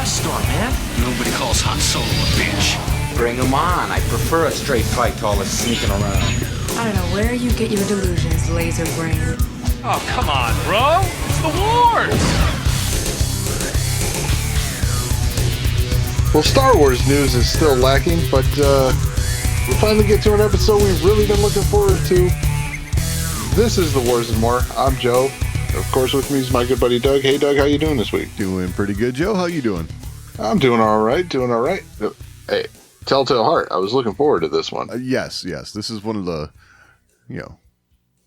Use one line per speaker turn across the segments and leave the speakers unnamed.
Death Star, man.
Nobody calls Han Solo a bitch.
Bring him on. I prefer a straight fight to all this sneaking around.
I don't know where you get your delusions, laser brain.
Oh, come on, bro. It's the wars.
Well, Star Wars news is still lacking, but we finally get to an episode we've really been looking forward to. This is The Wars and More. I'm Joe. Of course, with me is my good buddy Doug. Hey, Doug, how you doing this week?
Doing pretty good, Joe. How you doing?
I'm doing all right. Hey, Telltale Heart. I was looking forward to this one.
Yes. This is one of the,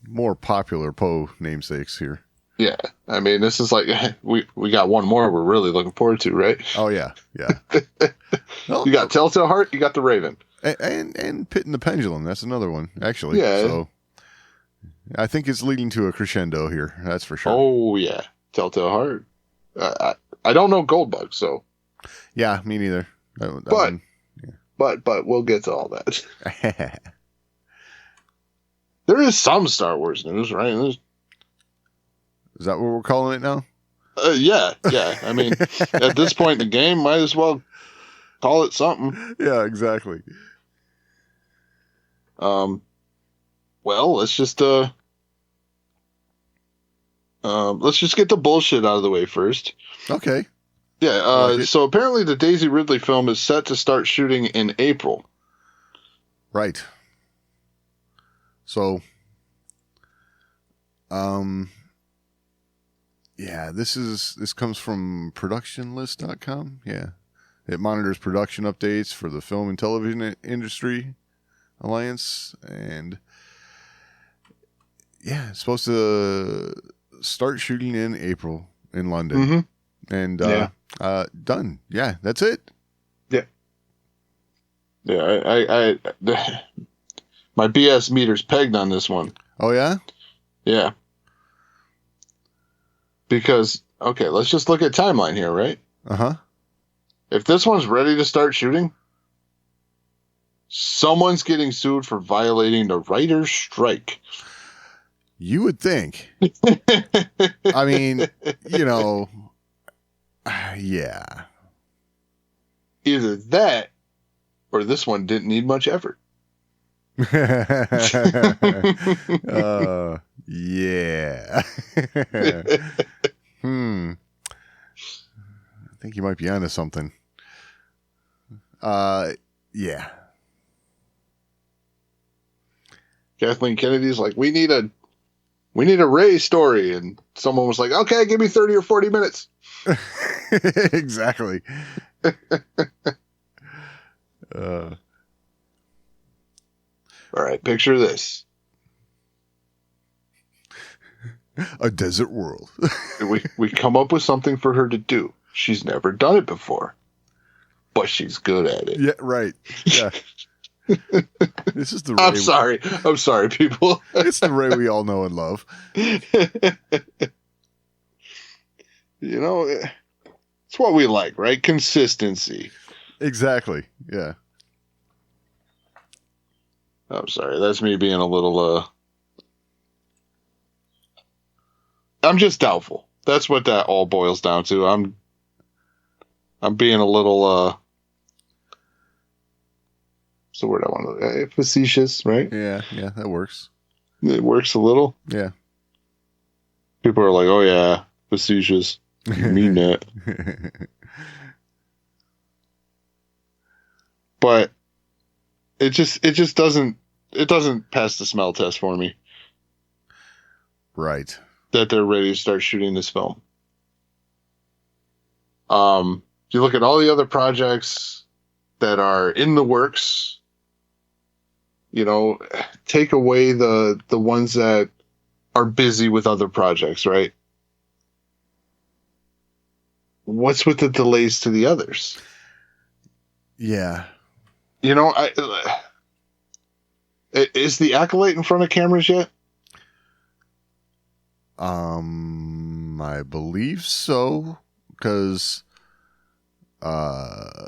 more popular Poe namesakes here.
Yeah, I mean, this is like we got one more we're really looking forward to, right?
Oh yeah.
You got Telltale Heart. You got the Raven,
and Pit and the Pendulum. That's another one, actually.
Yeah.
So I think it's leading to a crescendo here. That's for sure.
Oh yeah, Telltale Heart. I don't know Goldbug, so
yeah, me neither.
But we'll get to all that. There is some Star Wars news, right?
Is that what we're calling it now?
Yeah. I mean, at this point in the game, might as well call it something.
Yeah, exactly.
Well, let's just get the bullshit out of the way first.
Okay.
Yeah. So apparently, the Daisy Ridley film is set to start shooting in April.
Right. So, yeah, this comes from productionlist.com. Yeah. It monitors production updates for the film and television industry alliance. And yeah, it's supposed to start shooting in April in London. Mm-hmm. And done. Yeah, that's it.
Yeah. Yeah, my BS meter's pegged on this one.
Oh, yeah?
Yeah. Because, okay, let's just look at timeline here, right?
Uh-huh.
If this one's ready to start shooting, someone's getting sued for violating the writer's strike.
You would think. I mean, yeah.
Either that or this one didn't need much effort.
Yeah. I think you might be onto something. Yeah.
Kathleen Kennedy's like, we need a Ray story, and someone was like, okay, give me 30 or 40 minutes.
Exactly.
All right, picture this.
A desert world.
we come up with something for her to do. She's never done it before, but she's good at it.
Yeah, right. Yeah. This is the Ray.
I'm sorry, people.
It's the Ray we all know and love.
It's what we like, right? Consistency.
Exactly. Yeah.
I'm sorry. That's me being a little, I'm just doubtful. That's what that all boils down to. I'm being a little, what's the word I want to, facetious, right?
Yeah, that works.
It works a little.
Yeah.
People are like, oh yeah, facetious. You mean that. But it just doesn't pass the smell test for me.
Right.
That they're ready to start shooting this film. You look at all the other projects that are in the works, take away the ones that are busy with other projects, right? What's with the delays to the others?
Yeah.
Is the Acolyte in front of cameras yet?
I believe so, because
I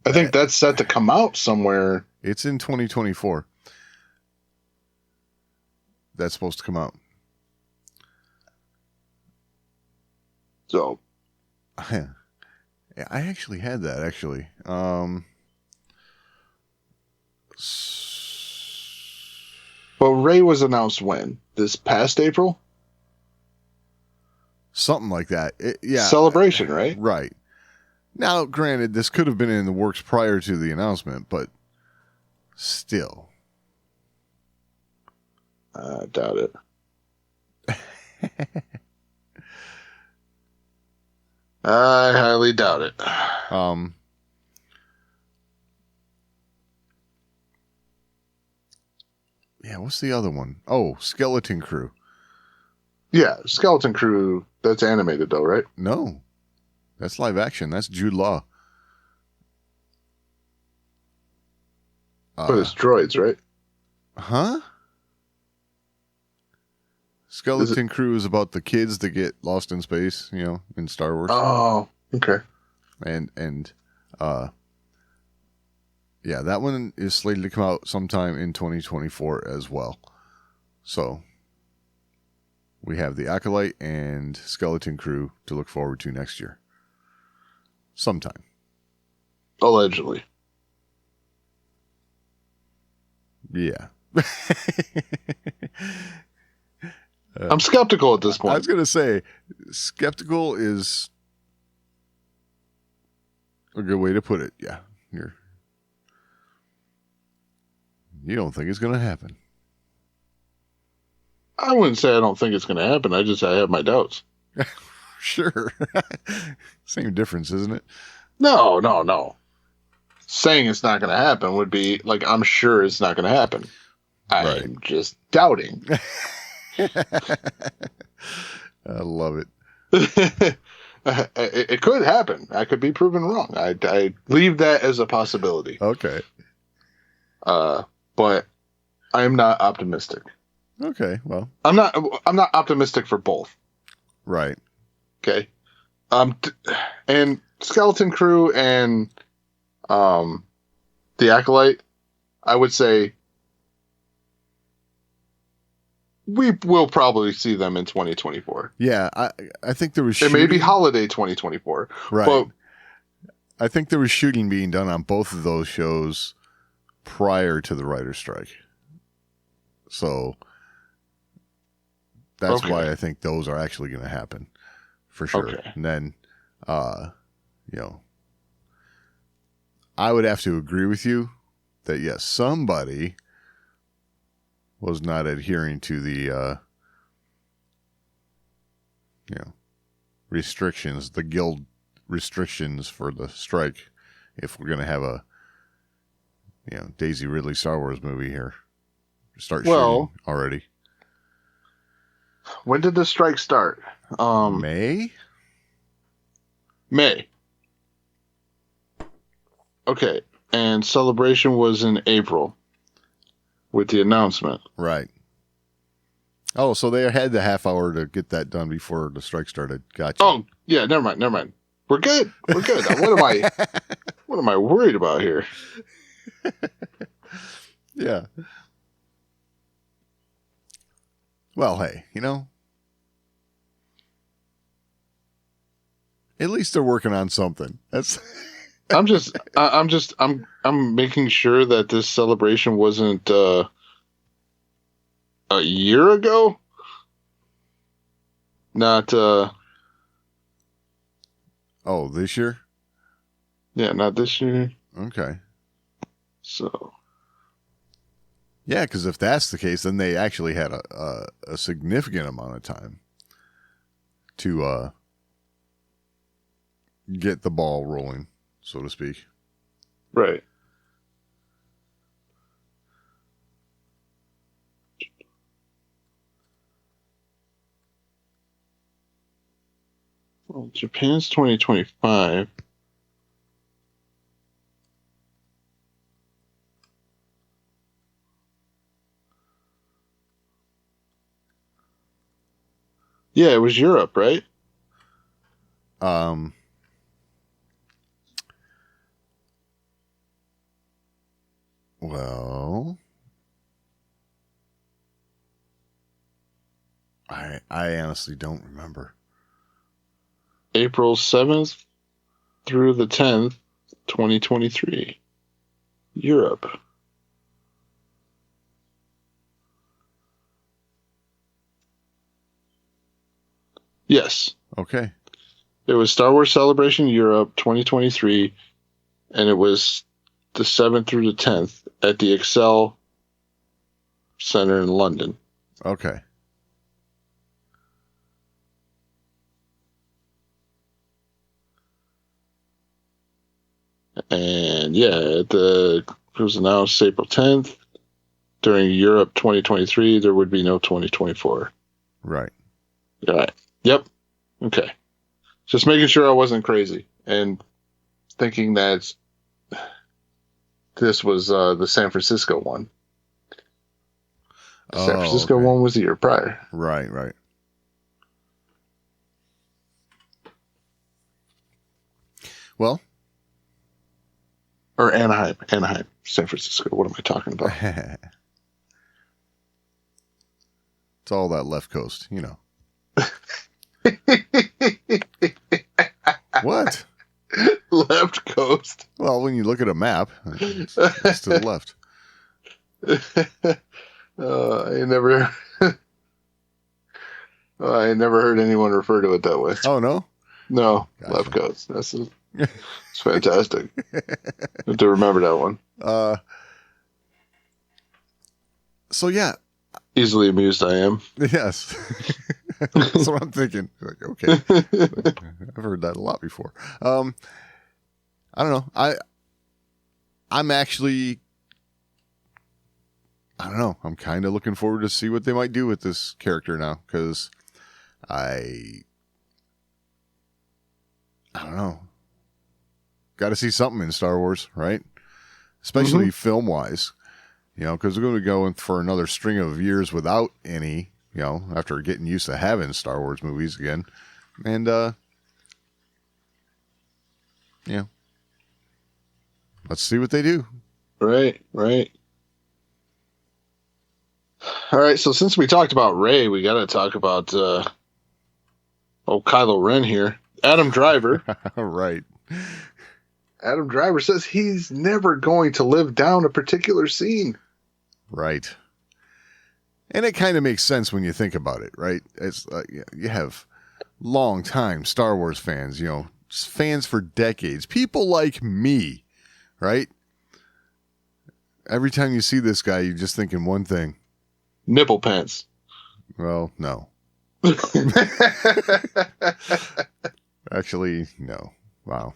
think that's set to come out somewhere.
It's in 2024. That's supposed to come out.
So
Yeah, I actually had that, actually.
But Ray was announced when? This past April?
Something like that. Yeah.
Celebration, right?
Right. Now, granted, this could have been in the works prior to the announcement, but still.
I doubt it. I highly doubt it.
Yeah, what's the other one? Oh, Skeleton Crew.
Yeah, Skeleton Crew, that's animated though, right?
No, that's live action. That's Jude Law.
But it's droids, right?
Huh? Skeleton Crew is about the kids that get lost in space, in Star Wars.
Oh, okay.
And yeah, that one is slated to come out sometime in 2024 as well. So we have the Acolyte and Skeleton Crew to look forward to next year. Sometime.
Allegedly.
Yeah.
I'm skeptical at this point.
I was going to say, skeptical is a good way to put it. Yeah. You don't think it's going to happen.
I wouldn't say I don't think it's going to happen. I have my doubts.
Sure. Same difference, isn't it?
No. Saying it's not going to happen would be like, I'm sure it's not going to happen. I'm just doubting.
I love it.
It could happen. I could be proven wrong. I leave that as a possibility.
Okay.
But I'm not optimistic.
Okay, well.
I'm not optimistic for both.
Right.
Okay. And Skeleton Crew and the Acolyte, I would say we will probably see them in 2024.
Yeah, I think there was
shooting. It may be holiday 2024.
Right.
But
I think there was shooting being done on both of those shows prior to the writer's strike. So that's why I think those are actually going to happen for sure. Okay. And then, I would have to agree with you that, yes, somebody was not adhering to the, restrictions, the guild restrictions for the strike. If we're going to have a, Daisy Ridley Star Wars movie here, start shooting already.
When did the strike start?
May.
Okay, and Celebration was in April with the announcement.
Right. Oh, so they had the half hour to get that done before the strike started. Gotcha.
Oh, yeah, never mind. We're good. What am I worried about here?
Yeah. Well, hey, at least they're working on something. That's
I'm making sure that this Celebration wasn't a year ago. Not
Oh, this year?
Yeah, not this year.
Okay.
So
yeah, because if that's the case, then they actually had a significant amount of time to get the ball rolling, so to speak.
Right. Well, Japan's 2025. Yeah, it was Europe, right?
Well, I honestly don't remember.
April 7th. through the 10th, 2023. Europe. Yes.
Okay.
It was Star Wars Celebration Europe 2023, and it was the 7th through the 10th at the Excel Center in London.
Okay.
And yeah, it was announced April 10th. During Europe 2023, there would be no 2024.
Right.
All right. Yep. Okay. Just making sure I wasn't crazy and thinking that this was the San Francisco one. The San Francisco
okay.
one was the year prior.
Right, right. Well.
Or Anaheim. San Francisco. What am I talking about?
It's all that left coast, you know. What?
Left coast.
Well, when you look at a map, it's to the left.
I never heard anyone refer to it that way.
Oh, no?
No,
Gotcha.
left coast. It's fantastic. I have to remember that one.
So, yeah.
Easily amused I am.
Yes. That's what I'm thinking. Like, okay. I've heard that a lot before. I don't know. I'm actually, I don't know. I'm kind of looking forward to see what they might do with this character now, because I don't know. Got to see something in Star Wars, right? Especially film wise, you know, because we're going to be going for another string of years without any, you know, after getting used to having Star Wars movies again. And, yeah. Let's see what they do.
Right. All right, so since we talked about Rey, we got to talk about Kylo Ren here. Adam Driver.
Right.
Adam Driver says he's never going to live down a particular scene.
Right. And it kind of makes sense when you think about it, right? It's you have long-time Star Wars fans, you know, fans for decades, people like me, right? Every time you see this guy, you're just thinking one thing.
Nipple pants.
Well, no. Actually, no. Wow.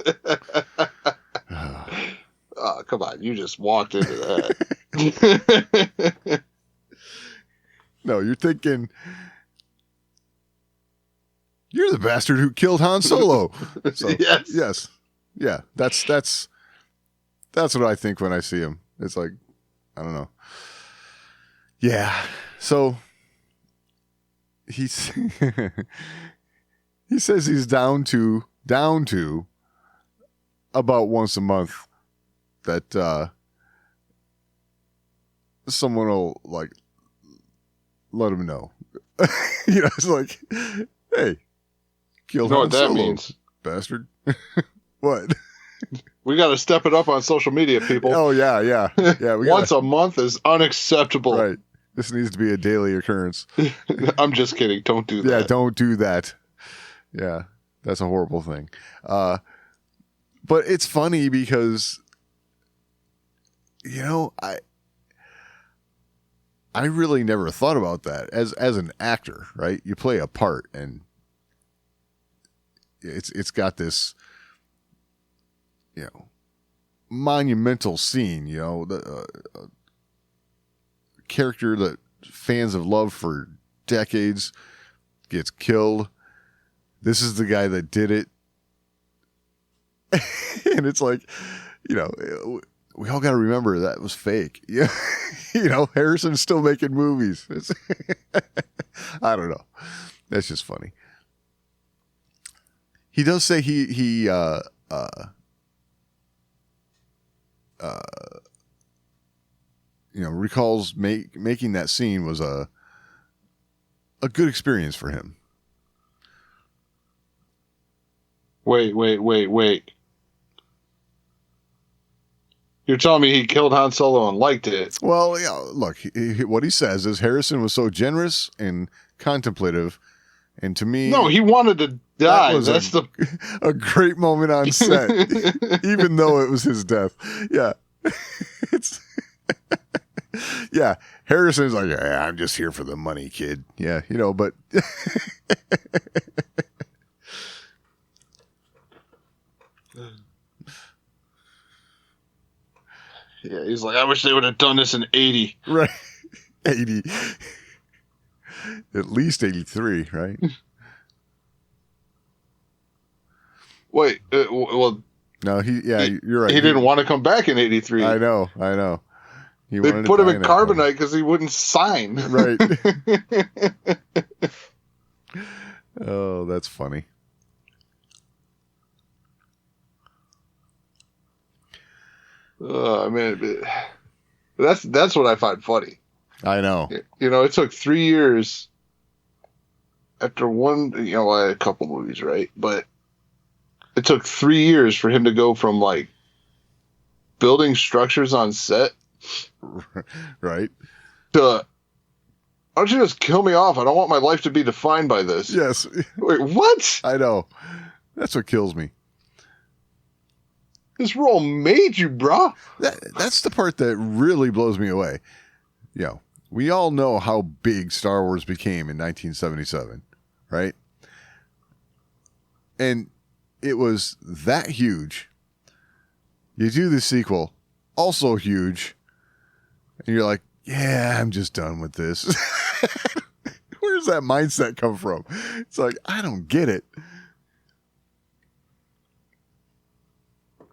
Oh, come on. You just walked into that.
No, you're thinking, you're the bastard who killed Han Solo. So, yes. Yeah, that's what I think when I see him. It's like, I don't know. Yeah. So he says he's down to about once a month that someone will like let him know. You know, it's like, hey, killed Han
what that
Solo,
means,
bastard. What?
We got to step it up on social media, people.
Oh yeah.
Once a month is unacceptable.
Right. This needs to be a daily occurrence.
I'm just kidding. Don't do that.
Yeah, don't do that. Yeah, that's a horrible thing. But it's funny because, you know, I really never thought about that as an actor, right? You play a part, and it's got this, you know, monumental scene. You know, the character that fans have loved for decades gets killed. This is the guy that did it. And it's like, you know, we all got to remember that was fake. Yeah. You know, Harrison's still making movies. I don't know. That's just funny. He does say he you know, recalls making that scene was a good experience for him.
Wait. You're telling me he killed Han Solo and liked it?
Well, yeah. Look, what he says is Harrison was so generous and contemplative, and to me,
No, he wanted to die. That's
a great moment on set, even though it was his death. Yeah, it's yeah. Harrison's like, yeah, I'm just here for the money, kid. Yeah, but.
Yeah, he's like, I wish they would have done this in 80.
Right. 80. At least 83, right?
Wait, well...
No, you're right.
He didn't want to come back in 83.
I know.
They put him in carbonite because he wouldn't sign.
Right. Oh, that's funny.
I mean, that's what I find funny.
I know.
It took 3 years after a couple movies, right? But it took 3 years for him to go from like building structures on set,
right,
to why don't you just kill me off? I don't want my life to be defined by this.
Yes.
Wait, what?
I know. That's what kills me.
This role made you, brah.
That's the part that really blows me away. We all know how big Star Wars became in 1977, right? And it was that huge. You do the sequel, also huge, and you're like, yeah, I'm just done with this. Where's that mindset come from? It's like, I don't get it.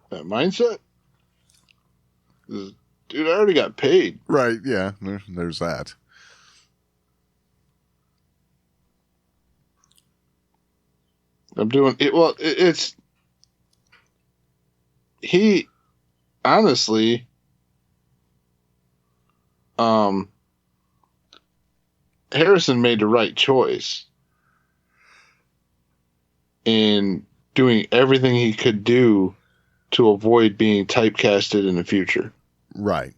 That mindset? Dude, I already got paid.
Right, yeah, there's that.
I'm doing it. Well, it's... He, honestly... Harrison made the right choice in doing everything he could do to avoid being typecasted in the future.
Right.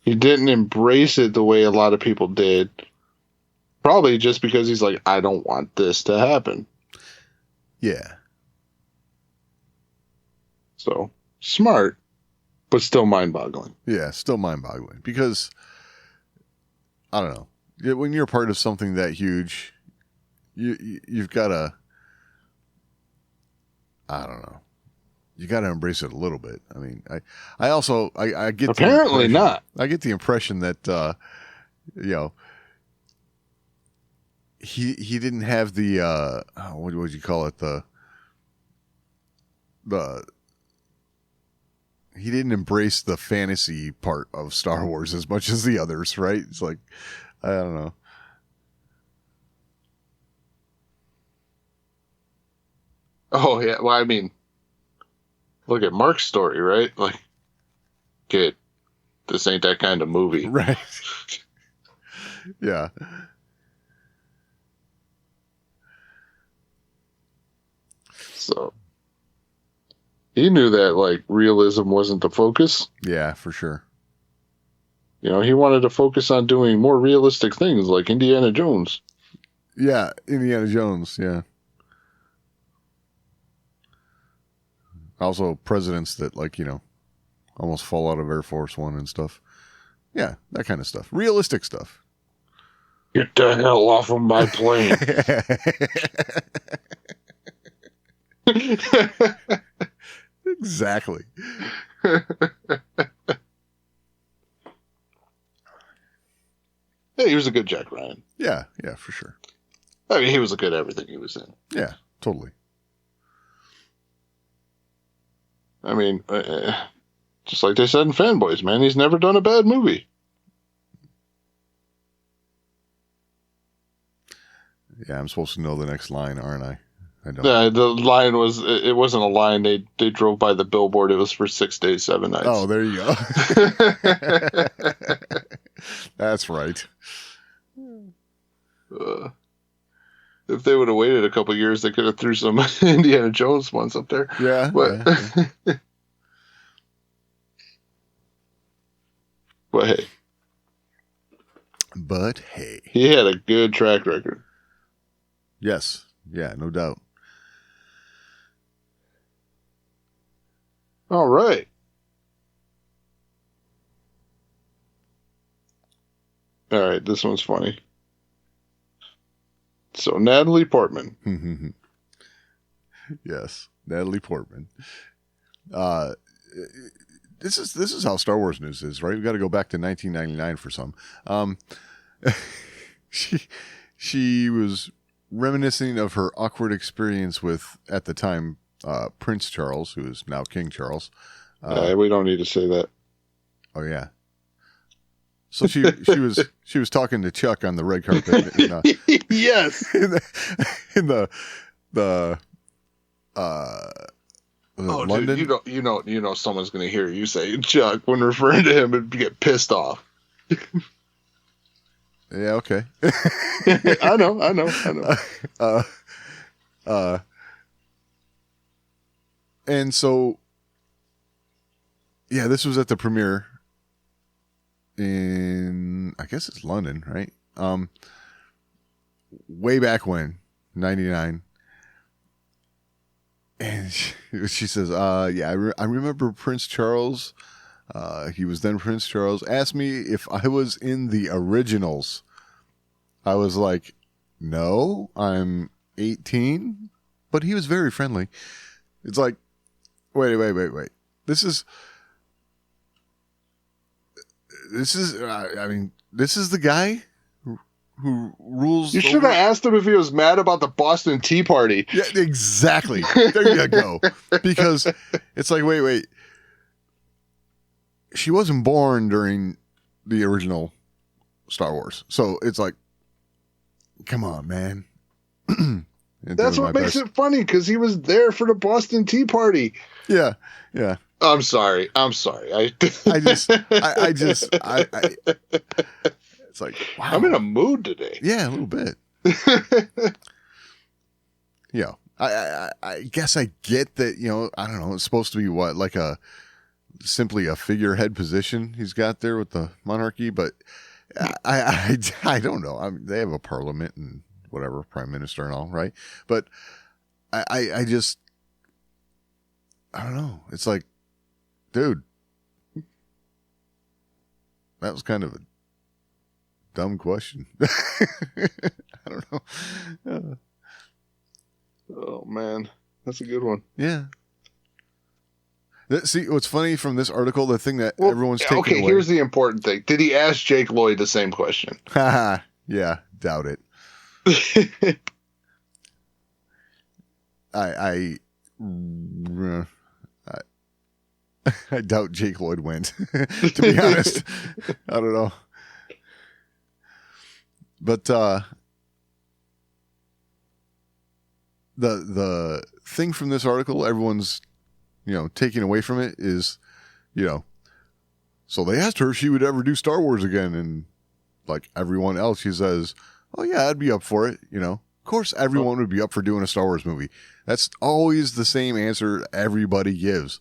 He didn't embrace it the way a lot of people did. Probably just because he's like, I don't want this to happen.
Yeah.
So, smart, but still mind-boggling.
Yeah, still mind-boggling. Because, I don't know. When you're part of something that huge, you've got to... I don't know. You got to embrace it a little bit. I mean, I also get
apparently not.
I get the impression that he didn't have the what would you call it, the he didn't embrace the fantasy part of Star Wars as much as the others, right? It's like, I don't know.
Oh, yeah. Well, I mean, look at Mark's story, right? Like, kid, this ain't that kind of movie.
Right. Yeah.
So, he knew that, like, realism wasn't the focus.
Yeah, for sure.
He wanted to focus on doing more realistic things, like Indiana Jones.
Yeah, Indiana Jones, yeah. Also, presidents that, like, almost fall out of Air Force One and stuff. Yeah, that kind of stuff. Realistic stuff.
Get the hell off of my plane.
Exactly.
Yeah, he was a good Jack Ryan.
Yeah, for sure.
I mean, he was a good everything he was in.
Yeah, totally.
I mean, just like they said in Fanboys, man, he's never done a bad movie.
Yeah, I'm supposed to know the next line, aren't I? I don't.
Yeah, the line was, it wasn't a line. They drove by the billboard. It was for 6 days, 7 nights.
Oh, there you go. That's right.
they would have waited a couple years, they could have threw some Indiana Jones ones up there.
Yeah.
But,
yeah.
but hey,
But hey.
he had a good track record.
Yes. Yeah, no doubt.
All right. All right, this one's funny. So Natalie Portman.
Yes, Natalie Portman. This is how Star Wars news is, right? We got to go back to 1999 for some. She was reminiscing of her awkward experience with, at the time, Prince Charles, who is now King Charles.
We don't need to say that.
Oh yeah. So she was talking to Chuck on the red carpet.
Yes.
In the London.
Dude, you know someone's gonna hear you say Chuck when referring to him and get pissed off.
Yeah. Okay.
I know.
And so, yeah, this was at the premiere in, I guess it's London, right? Way back when, 99. And she says, yeah, I remember Prince Charles. He was then Prince Charles. Asked me if I was in the originals. I was like, no, I'm 18. But he was very friendly. It's like, wait. This is the guy who rules.
You should have asked him if he was mad about the Boston Tea Party.
Yeah, exactly. There you go. Because it's like, wait. She wasn't born during the original Star Wars. So it's like, come on, man.
That's what makes it funny, because he was there for the Boston Tea Party.
Yeah.
I'm sorry. It's
like, wow.
I'm in a mood today.
Yeah, a little bit. Yeah. I guess I get that, I don't know, it's supposed to be what, like simply a figurehead position he's got there with the monarchy, but I don't know. I mean, they have a parliament and whatever, prime minister and all, right? But I just, I don't know. It's like, dude, that was kind of a dumb question. I don't know.
Oh, man. That's a good one.
Yeah. See, what's funny from this article, the thing that everyone's taking away.
Okay, here's the important thing. Did he ask Jake Lloyd the same question?
Yeah, doubt it. I doubt Jake Lloyd went, to be honest. I don't know. But the thing from this article, everyone's taking away from it is, so they asked her if she would ever do Star Wars again, and like everyone else, she says, "Oh yeah, I'd be up for it." Of course, everyone would be up for doing a Star Wars movie. That's always the same answer everybody gives.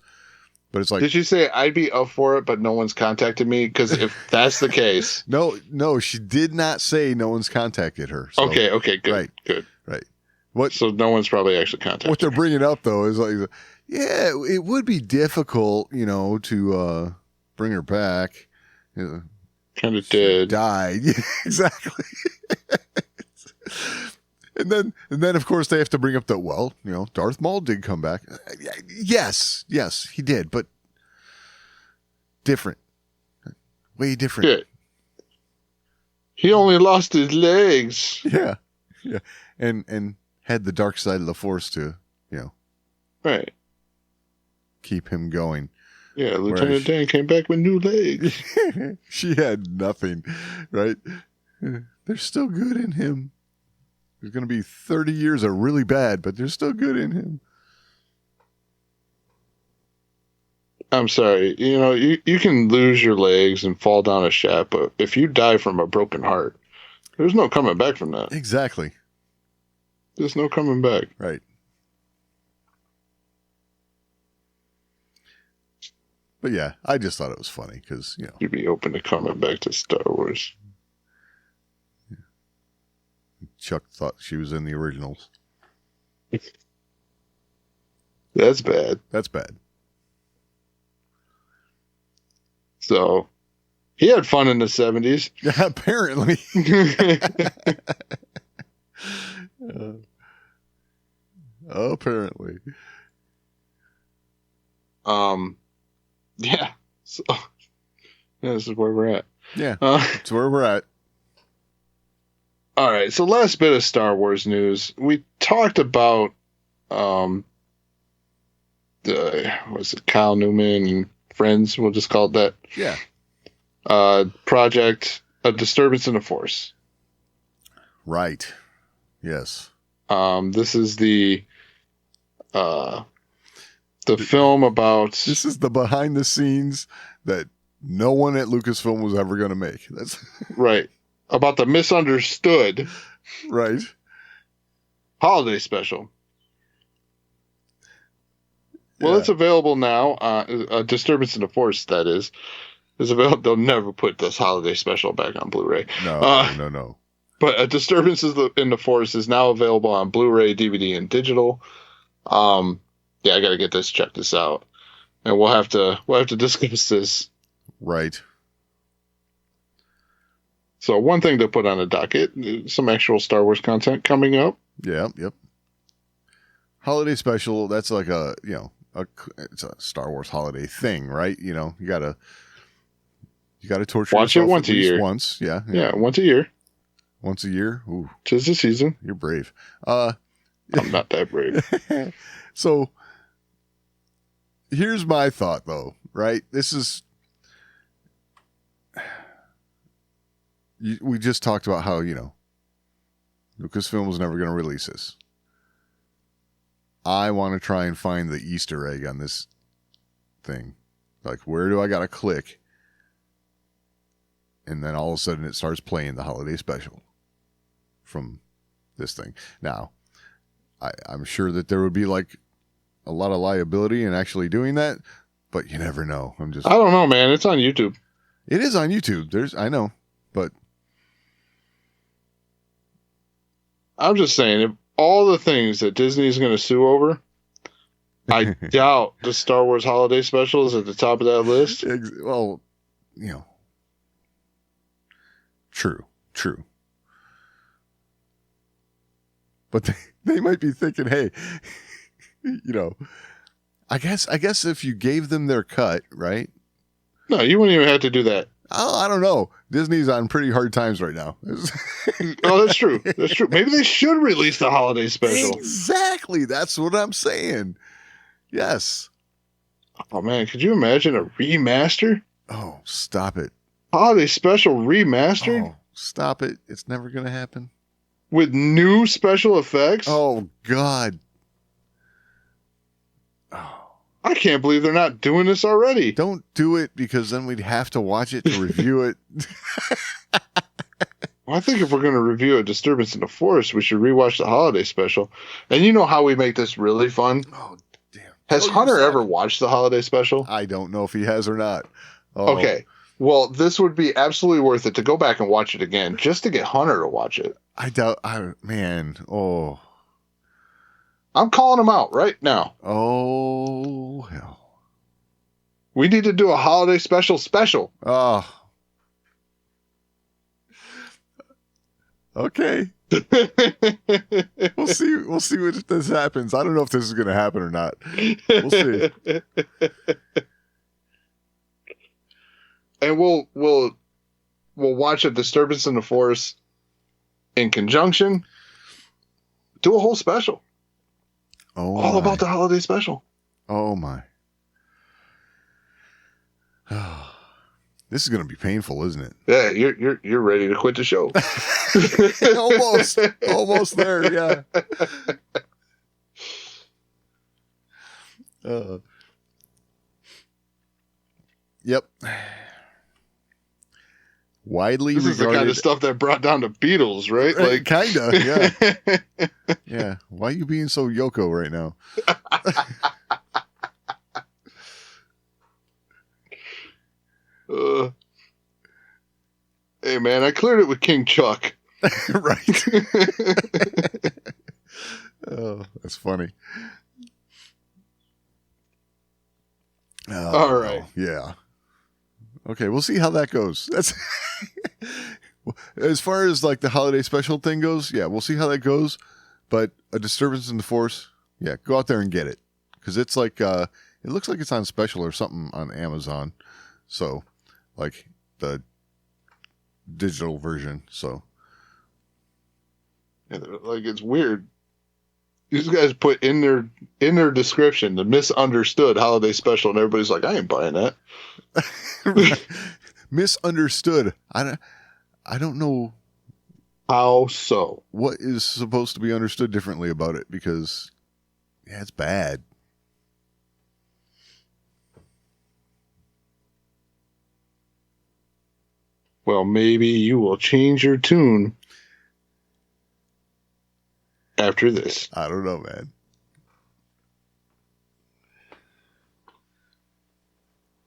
But it's like,
did she say I'd be up for it, but no one's contacted me? Because if that's the case,
no, she did not say no one's contacted her. So,
okay, good, good.
Right.
So no one's probably actually contacted.
What they're bringing up though is like, yeah, it would be difficult, to bring her back.
Kind of did.
Died. Yeah, exactly. And then of course they have to bring up that, Darth Maul did come back. Yes, he did, but different. Way different.
Yeah. He only lost his legs.
Yeah. And had the dark side of the Force to,
right,
keep him going.
Yeah, Lieutenant Dan came back with new legs.
She had nothing, right? They're still good in him. There's going to be 30 years of really bad, but they're still good in him.
I'm sorry. You can lose your legs and fall down a shaft, but if you die from a broken heart, there's no coming back from that.
Exactly.
There's no coming back.
Right. But yeah, I just thought it was funny because, you know.
You'd be open to coming back to Star Wars.
Chuck thought she was in the originals.
That's bad.
That's bad.
So, he had fun in the 70s.
Yeah, apparently. Apparently.
Yeah. So, yeah, this is where we're at.
Yeah, that's where we're at.
All right, so last bit of Star Wars news. We talked about, was it Kyle Newman and friends? We'll just call it that.
Yeah.
Project A Disturbance in the Force.
Right. Yes.
This is the film about.
This is the behind the scenes that no one at Lucasfilm was ever going to make. That's
right. About the misunderstood
right.
holiday special. Well,
Yeah.
it's available now. A Disturbance in the Force, that is available. They'll never put this holiday special back on Blu-ray.
No.
But A Disturbance in the Force is now available on Blu-ray, DVD, and digital. Yeah, I got to get this, check this out, and we'll have to discuss this.
Right.
So one thing to put on the docket, some actual Star Wars content coming up.
Yeah. Yep. Holiday special. That's like it's a Star Wars holiday thing, right? You know, you gotta torture
Watch it
yourself
once
at
a
least
year.
Once, yeah,
Once a year.
once a year. Ooh,
'Tis the season.
you're brave.
I'm not that brave.
So here's my thought, though. Right, this is. We just talked about how, Lucasfilm was never going to release this. I want to try and find the Easter egg on this thing. Like, where do I got to click? And then all of a sudden it starts playing the holiday special from this thing. Now, I'm sure that there would be like a lot of liability in actually doing that, but you never know.
I don't know, man. It's on YouTube.
It is on YouTube. I know, but
I'm just saying, if all the things that Disney's going to sue over, I doubt the Star Wars holiday special is at the top of that list.
well, true. But they might be thinking, hey, I guess if you gave them their cut, right?
No, you wouldn't even have to do that.
Oh, I don't know. Disney's on pretty hard times right now.
Oh, that's true. That's true. Maybe they should release the holiday special.
Exactly. That's what I'm saying. Yes.
Oh, man. Could you imagine a remaster?
Oh, stop it.
Holiday special remastered?
Oh, stop it. It's never going to happen.
With new special effects?
Oh, God. Oh.
I can't believe they're not doing this already.
Don't do it, because then we'd have to watch it to review it.
Well, I think if we're going to review A Disturbance in the Force, we should rewatch the holiday special. And you know how we make this really fun?
Oh, damn.
Has Hunter ever watched the holiday special?
I don't know if he has or not. Oh.
Okay. Well, this would be absolutely worth it to go back and watch it again, just to get Hunter to watch it.
I doubt. Man. Oh.
I'm calling him out right now.
Oh, hell.
We need to do a holiday special.
Oh. Okay. We'll see what this happens. I don't know if this is going to happen or not. We'll see.
And we'll watch A Disturbance in the Force in conjunction. Do a whole special.
Oh,
all
my.
about the holiday special.
Oh my. This is going to be painful, isn't it?
Yeah, you're ready to quit the show.
Almost there, yeah. Yep. widely
This is the
regarded.
kind of stuff that brought down the Beatles, right? Like,
kinda, yeah. Yeah. Why are you being so Yoko right now?
Hey, man, I cleared it with King Chuck.
Right. Oh, that's funny. Oh,
All right.
yeah. Okay, we'll see how that goes. That's as far as like the holiday special thing goes. Yeah, we'll see how that goes. But a disturbance in the force. Yeah, go out there and get it because it's like it looks like it's on special or something on Amazon. So, like the digital version. So,
Like, it's weird. These guys put in their description the misunderstood holiday special, and everybody's like, I ain't buying that.
misunderstood. I don't know
How so?
what is supposed to be understood differently about it because yeah, it's bad.
Well, maybe you will change your tune after this.
I don't know, man.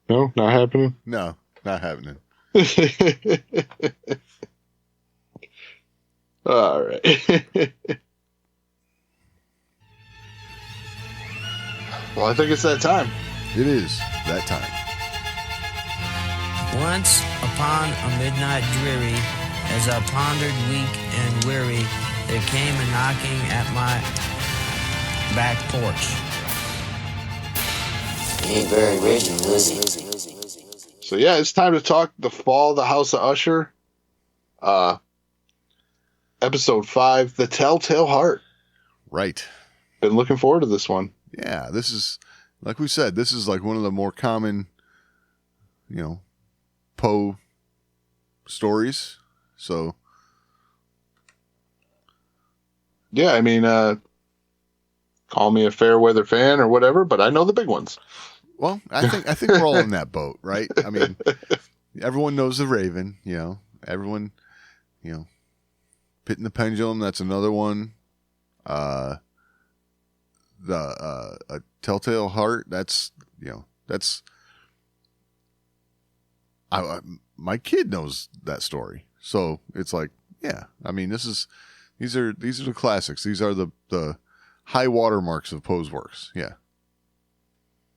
No, not happening.
No, not happening.
All right. Well, I think it's that time.
It is that time.
Once upon a midnight dreary, as I pondered weak and weary, there came a knocking at my back porch.
He ain't very original, is he?
So yeah, it's time to talk the fall of the House of Usher. Episode 5, The Telltale Heart.
Right.
Been looking forward to this one.
Yeah, this is, like we said, this is like one of the more common, Poe stories. So,
Yeah, I mean, call me a fair weather fan or whatever, but I know the big ones.
well, I think we're all in that boat, right? I mean, everyone knows the Raven, everyone, Pit in the Pendulum, that's another one. A Telltale Heart, that's my kid knows that story. So it's like, yeah, I mean, these are the classics. These are the high watermarks of Poe's works. Yeah.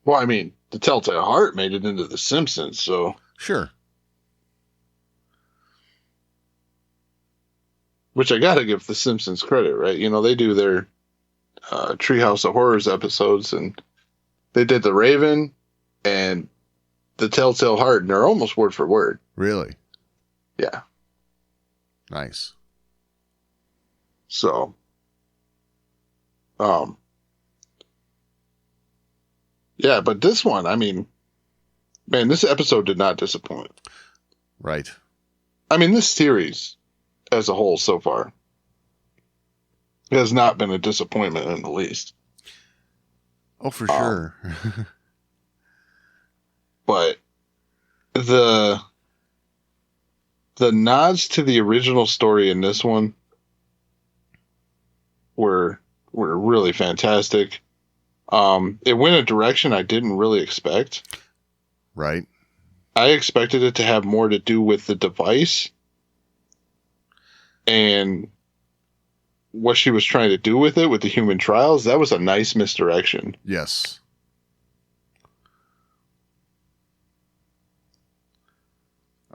Well, I mean, The Telltale Heart made it into The Simpsons, so...
Sure.
Which I gotta give The Simpsons credit, right? They do their Treehouse of Horrors episodes, and they did The Raven and The Telltale Heart, and they're almost word for word.
Really?
Yeah.
Nice.
So, yeah, but this one, I mean, man, this episode did not disappoint.
Right.
I mean, this series as a whole so far has not been a disappointment in the least.
Oh, for sure.
But the nods to the original story in this one were really fantastic. It went a direction I didn't really expect.
Right.
I expected it to have more to do with the device and what she was trying to do with it with the human trials. That was a nice misdirection.
Yes.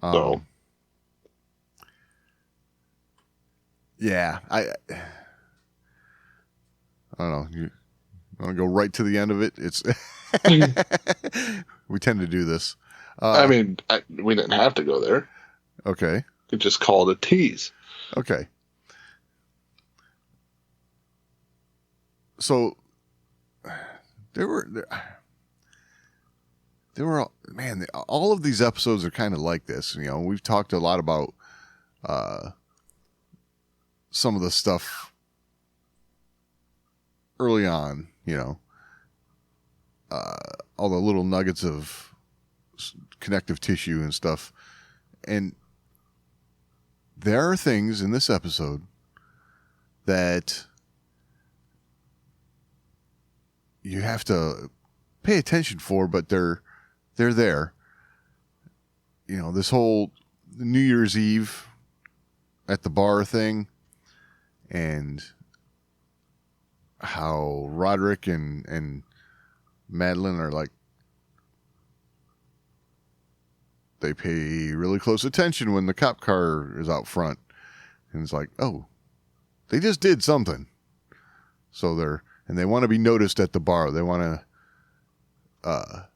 So,
yeah, I don't know. You want to go right to the end of it? It's we tend to do this.
I mean, we didn't have to go there.
Okay.
We just called it a tease.
Okay. So there were man, all of these episodes are kind of like this. We've talked a lot about some of the stuff early on, all the little nuggets of connective tissue and stuff. And there are things in this episode that you have to pay attention for, but they're there. You know, this whole New Year's Eve at the bar thing, and how Roderick and Madeline are like, they pay really close attention when the cop car is out front. And it's like, oh, they just did something. So they want to be noticed at the bar. They want to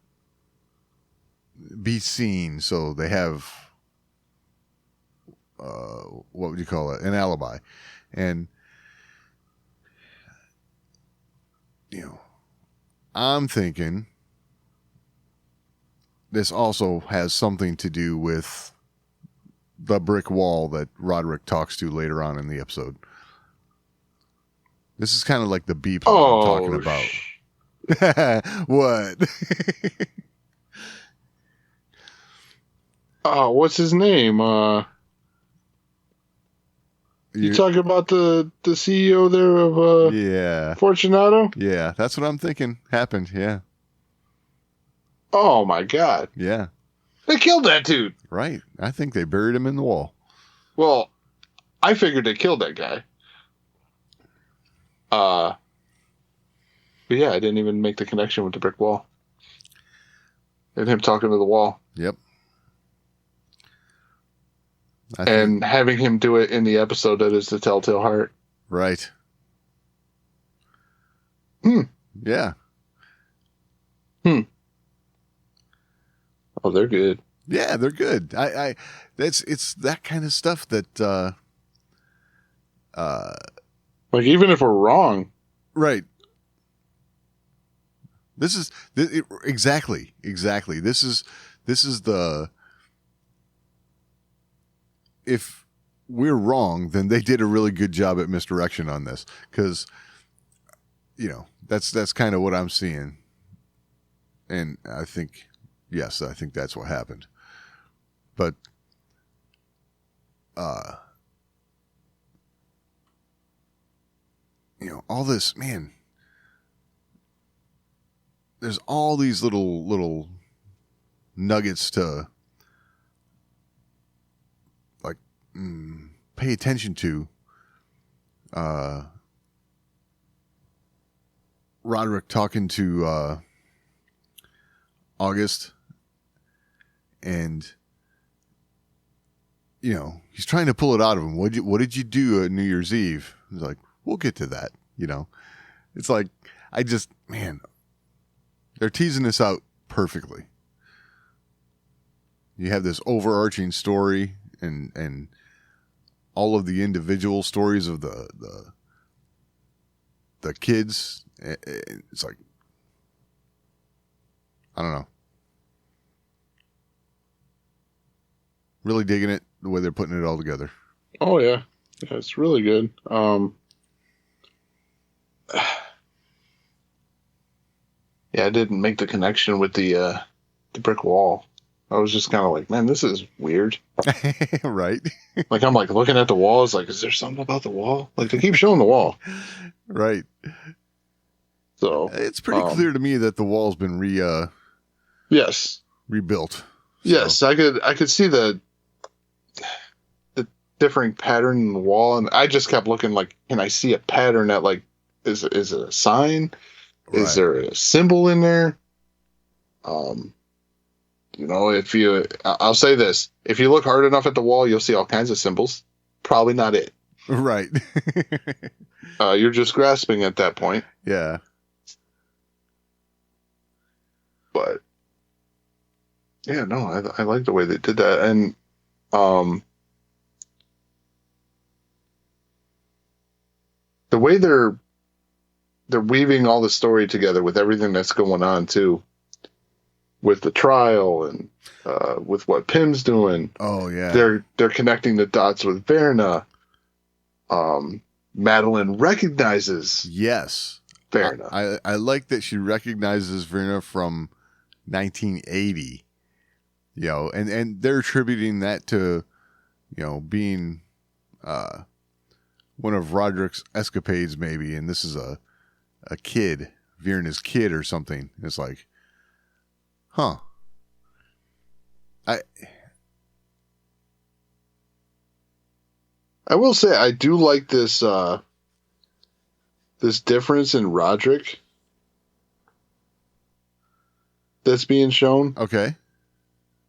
be seen. So they have, what would you call it? An alibi. And, you know, I'm thinking this also has something to do with the brick wall that Roderick talks to later on in the episode. This is kind of like the beep I'm talking about. What?
Oh, what's his name? You talking about the CEO there of
yeah,
Fortunato?
Yeah, that's what I'm thinking happened. Yeah.
Oh my God.
Yeah.
They killed that dude.
Right. I think they buried him in the wall.
Well, I figured they killed that guy. But yeah, I didn't even make the connection with the brick wall. And him talking to the wall.
Yep.
And having him do it in the episode that is the Telltale Heart.
Right. Yeah.
Oh, they're good.
Yeah, they're good. It's that kind of stuff that
like, even if we're wrong.
Right. Exactly. This is the, if we're wrong, then they did a really good job at misdirection on this, because, you know, that's kind of what I'm seeing. And I think, yes, I think that's what happened. But, you know, all this, man, there's all these little nuggets to, like, pay attention to. Roderick talking to August, and, you know, he's trying to pull it out of him. What did you do at New Year's Eve? He's like, we'll get to that. You know, it's like, man, they're teasing this out perfectly. You have this overarching story and all of the individual stories of the kids. It's like, I don't know. Really digging it, the way they're putting it all together.
Oh yeah, it's really good. Yeah, I didn't make the connection with the brick wall. I was just kind of like, man, this is weird.
Right.
Like, I'm like looking at the wall. It's like, is there something about the wall? Like, they keep showing the wall.
Right.
So
it's pretty clear to me that the wall's been rebuilt.
Yes,
So.
I could see the differing pattern in the wall, and I just kept looking like, can I see a pattern that, like, is it a sign?
Right.
Is there a symbol in there? You know, I'll say this: if you look hard enough at the wall, you'll see all kinds of symbols. Probably not it.
Right.
You're just grasping at that point.
Yeah.
But yeah, no, I like the way they did that, and the way they're weaving all the story together with everything that's going on too, with the trial and with what Pim's doing.
Oh yeah,
they're connecting the dots with Verna. Madeline recognizes Verna.
I like that she recognizes Verna from 1980. You know, and they're attributing that to, you know, being one of Roderick's escapades, maybe, and this is a kid, Vierna's kid or something. It's like, huh.
I will say I do like this this difference in Roderick that's being shown.
Okay.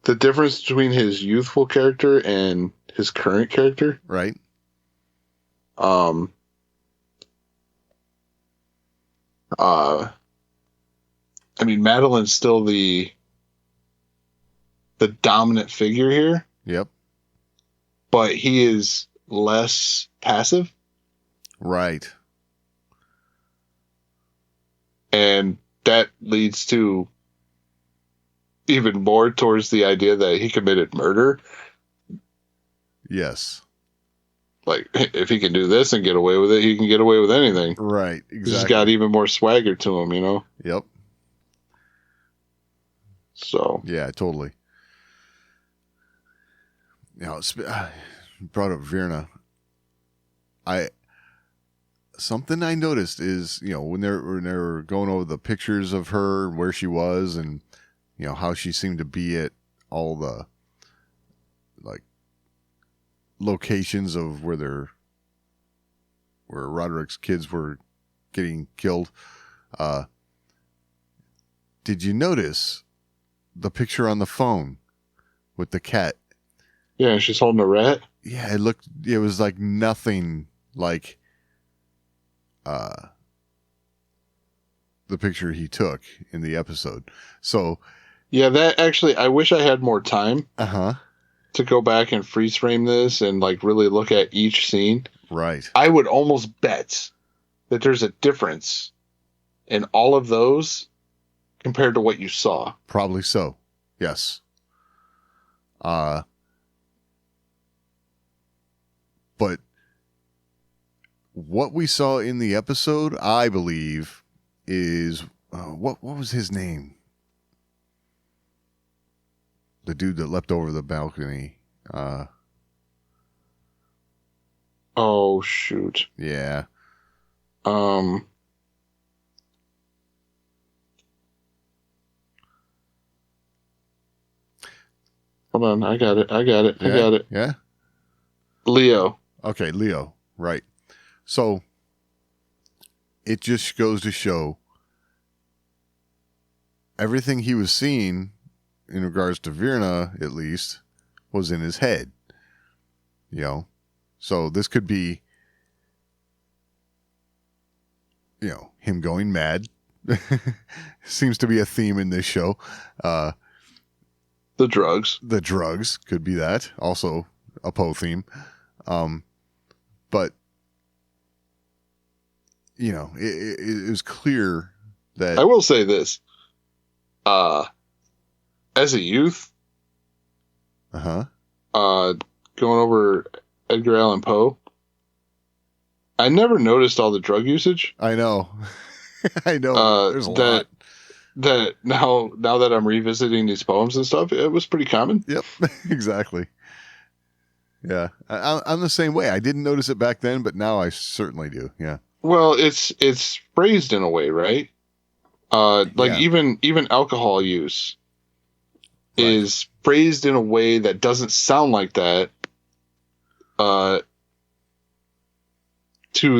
The difference between his youthful character and his current character.
Right.
I mean, Madeline's still the dominant figure here,
Yep.
but he is less passive,
Right.
and that leads to even more towards the idea that he committed murder.
Yes.
Like, if he can do this and get away with it, he can get away with anything.
Right.
He's
Exactly.
just got even more swagger to him, you know?
Yep.
So,
Yeah, totally. You know, you brought up Virna. Something I noticed is, you know, when they were going over the pictures of her, where she was, and you know how she seemed to be at all the like locations of where Roderick's kids were getting killed. Did you notice the picture on the phone with the cat?
yeah, she's holding a rat.
Yeah, it was like nothing like the picture he took in the episode. So,
Yeah, that actually, I wish I had more time
uh-huh.
to go back and freeze frame this and like really look at each scene.
Right.
I would almost bet that there's a difference in all of those compared to what you saw.
Probably so. Yes. But what we saw in the episode, I believe, is what was his name? The dude that leapt over the balcony.
Oh shoot.
Yeah.
Hold on, I got it.
Yeah.
Leo.
Okay, Leo. Right. So it just goes to show everything he was seeing in regards to Virna, at least, was in his head. You know? So this could be, you know, him going mad. Seems to be a theme in this show.
The drugs.
The drugs could be that. Also a Poe theme. But, you know, it was clear that...
I will say this. As a youth,
Uh-huh.
Going over Edgar Allan Poe, I never noticed all the drug usage.
I know. I know. There's a lot.
That now that I'm revisiting these poems and stuff, it was pretty common.
Yep, exactly. Yeah, I'm the same way. I didn't notice it back then, but now I certainly do. Yeah.
Well, it's phrased in a way, right?
Yeah.
even alcohol use is phrased in a way that doesn't sound like that to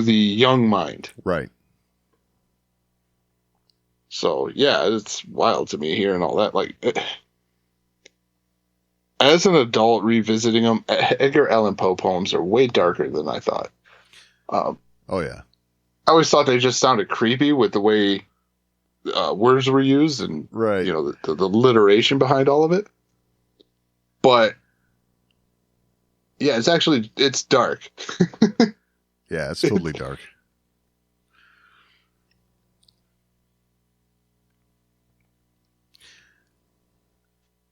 the young mind.
Right.
So yeah, it's wild to me hearing all that. Like, as an adult revisiting them, Edgar Allan Poe poems are way darker than I thought.
Oh yeah.
I always thought they just sounded creepy with the way words were used and
Right.
you know the alliteration behind all of it. But yeah, it's dark.
Yeah, it's totally dark.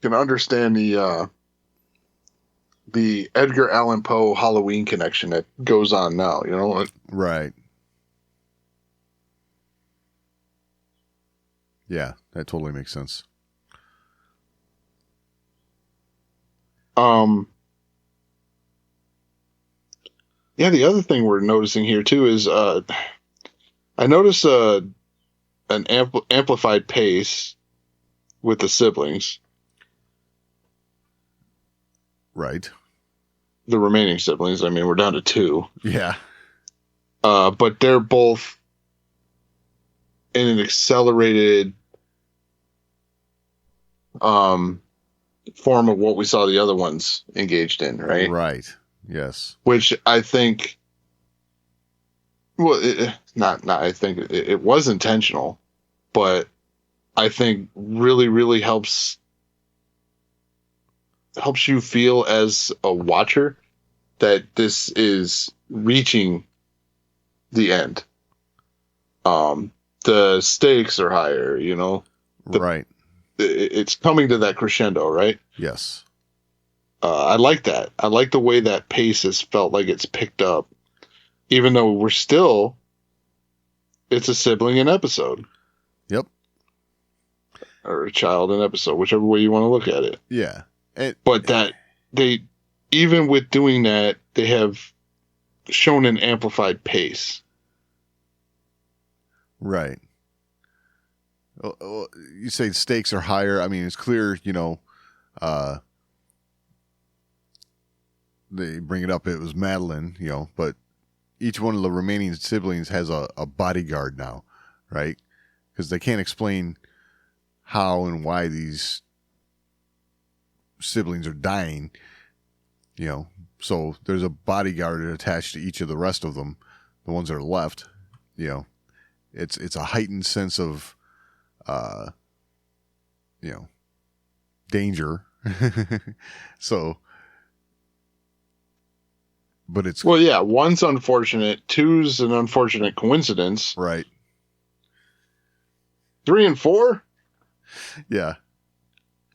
Can understand the Edgar Allan Poe Halloween connection that goes on now. You know,
Right. Yeah, that totally makes sense.
Yeah, the other thing we're noticing here too is I notice an amplified pace with the siblings,
Right.
the remaining siblings. I mean, we're down to 2.
Yeah.
But they're both in an accelerated form of what we saw the other ones engaged in, right?
Right. Yes.
Which I think, well, I think it was intentional, but I think really, really helps you feel as a watcher that this is reaching the end. The stakes are higher, you know?
Right.
It's coming to that crescendo, right?
Yes.
I like that. I like the way that pace has felt like it's picked up, even though it's a sibling in episode.
Yep.
Or a child in episode, whichever way you want to look at it.
Yeah.
But that even with doing that, they have shown an amplified pace.
Right. Well, you say stakes are higher. I mean, it's clear, you know, they bring it up. It was Madeline, you know, but each one of the remaining siblings has a bodyguard now, right? Because they can't explain how and why these siblings are dying, you know. So there's a bodyguard attached to each of the rest of them, the ones that are left, you know. It's a heightened sense of, you know, danger. So, but it's...
Well, yeah, one's unfortunate, two's an unfortunate coincidence.
Right.
3 and 4?
Yeah.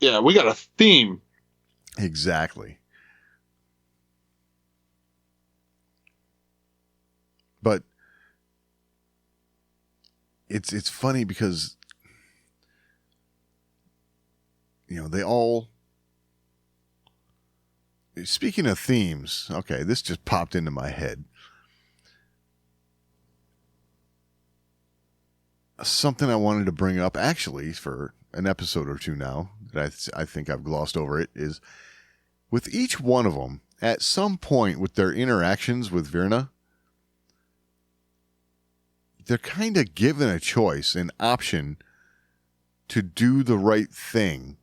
Yeah, we got a theme.
Exactly. But it's funny because, you know, they all... Speaking of themes, okay, this just popped into my head. Something I wanted to bring up, actually, for an episode or two now, that I think I've glossed over it, is with each one of them, at some point with their interactions with Virna, they're kind of given a choice, an option to do the right thing.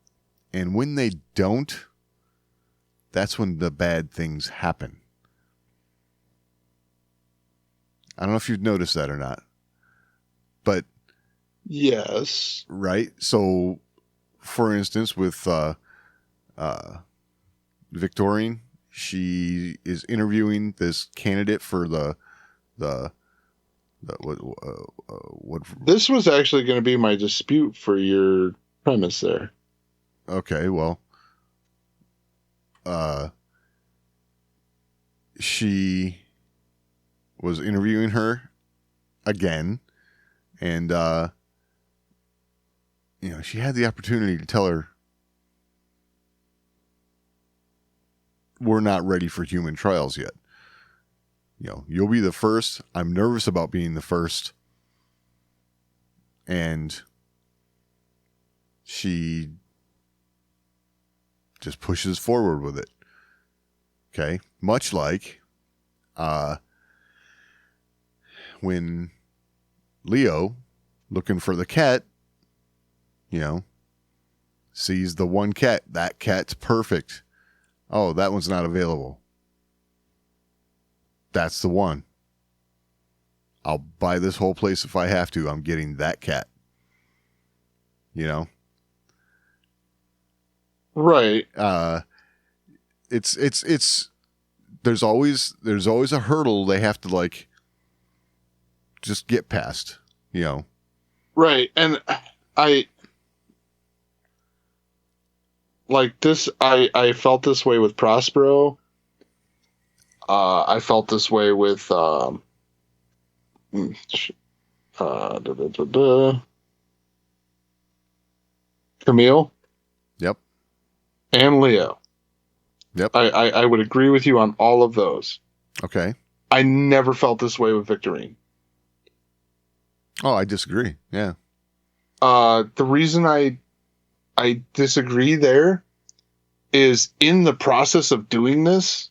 And when they don't, that's when the bad things happen. I don't know if you've noticed that or not. But
yes.
Right? So, for instance, with Victorine, she is interviewing this candidate for what?
This was actually going to be my dispute for your premise there.
Okay, well, she was interviewing her again, and you know, she had the opportunity to tell her, we're not ready for human trials yet. You know, you'll be the first. I'm nervous about being the first. And she just pushes forward with it. Okay? Much like when Leo, looking for the cat, you know, sees the one cat. That cat's perfect. Oh, that one's not available. That's the one. I'll buy this whole place if I have to. I'm getting that cat. You know?
Right.
It's there's always a hurdle they have to, like, just get past, you know.
Right. And I like this, I felt this way with Prospero. I felt this way with Camille.
Yep.
And Leo.
Yep.
I would agree with you on all of those.
Okay.
I never felt this way with Victorine.
Oh, I disagree. Yeah.
The reason I disagree there is in the process of doing this,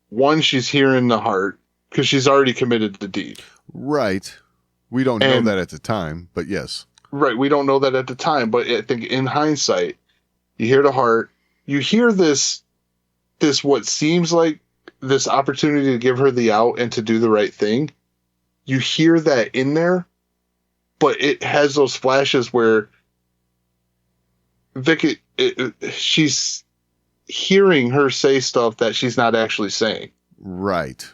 one, she's hearing the heart because she's already committed the deed.
Right. We don't know that at the time, but yes.
Right. We don't know that at the time, but I think in hindsight, you hear the heart, you hear this what seems like this opportunity to give her the out and to do the right thing. You hear that in there, but it has those flashes where Vicky, she's hearing her say stuff that she's not actually saying.
Right.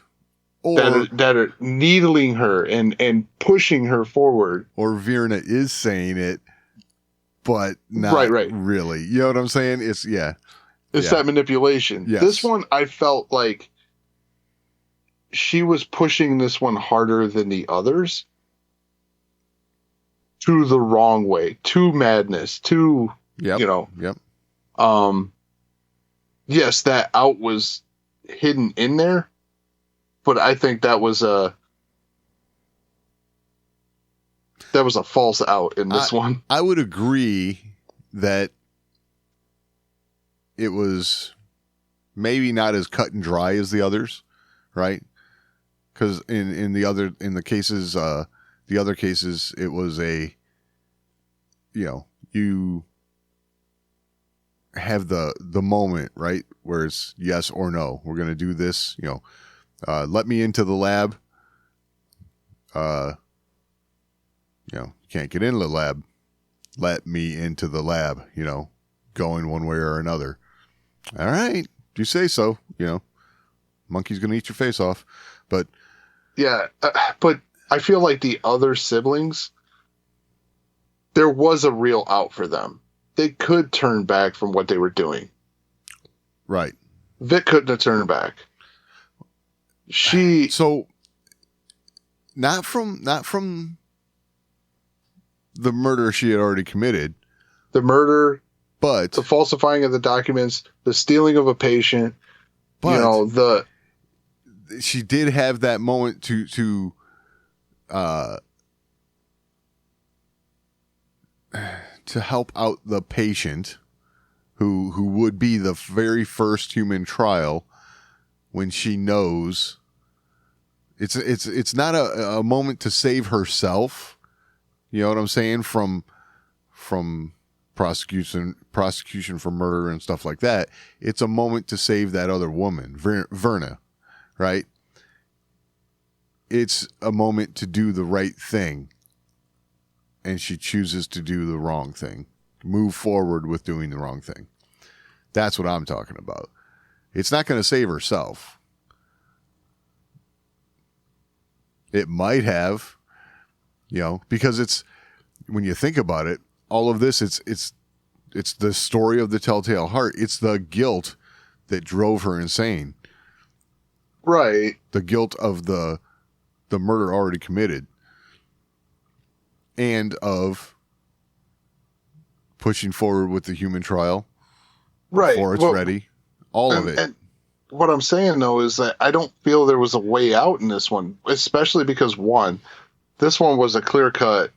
That are needling her and pushing her forward.
Or Virna is saying it, but not really. You know what I'm saying? It's that manipulation.
Yes. This one, I felt like she was pushing this one harder than the others to the wrong way, to madness, to,
Yep.
Yes, that out was hidden in there, but I think that was a false out in this one.
I would agree that it was maybe not as cut and dry as the others, right? Because in the other cases, it was you have the moment, right, where it's yes or no. We're gonna do this, let me into the lab. You can't get into the lab. Let me into the lab, going one way or another. All right, you say so, monkey's going to eat your face off. But
yeah, but I feel like the other siblings, there was a real out for them. They could turn back from what they were doing.
Right.
Vic couldn't have turned back.
So not from the murder she had already committed.
The murder,
but
the falsifying of the documents, the stealing of a patient,
but she did have that moment to help out the patient who would be the very first human trial when she knows it's not a moment to save herself. You know what I'm saying? From prosecution for murder and stuff like that. It's a moment to save that other woman, Verna, right? It's a moment to do the right thing. And she chooses to do the wrong thing. Move forward with doing the wrong thing. That's what I'm talking about. It's not going to save herself. It might have, because it's, when you think about it, all of this, it's the story of the telltale heart. It's the guilt that drove her insane.
Right.
The guilt of the murder already committed. And of pushing forward with the human trial.
Right.
Before it's ready. All of it.
And what I'm saying, though, is that I don't feel there was a way out in this one, especially because, one, this one was a clear-cut,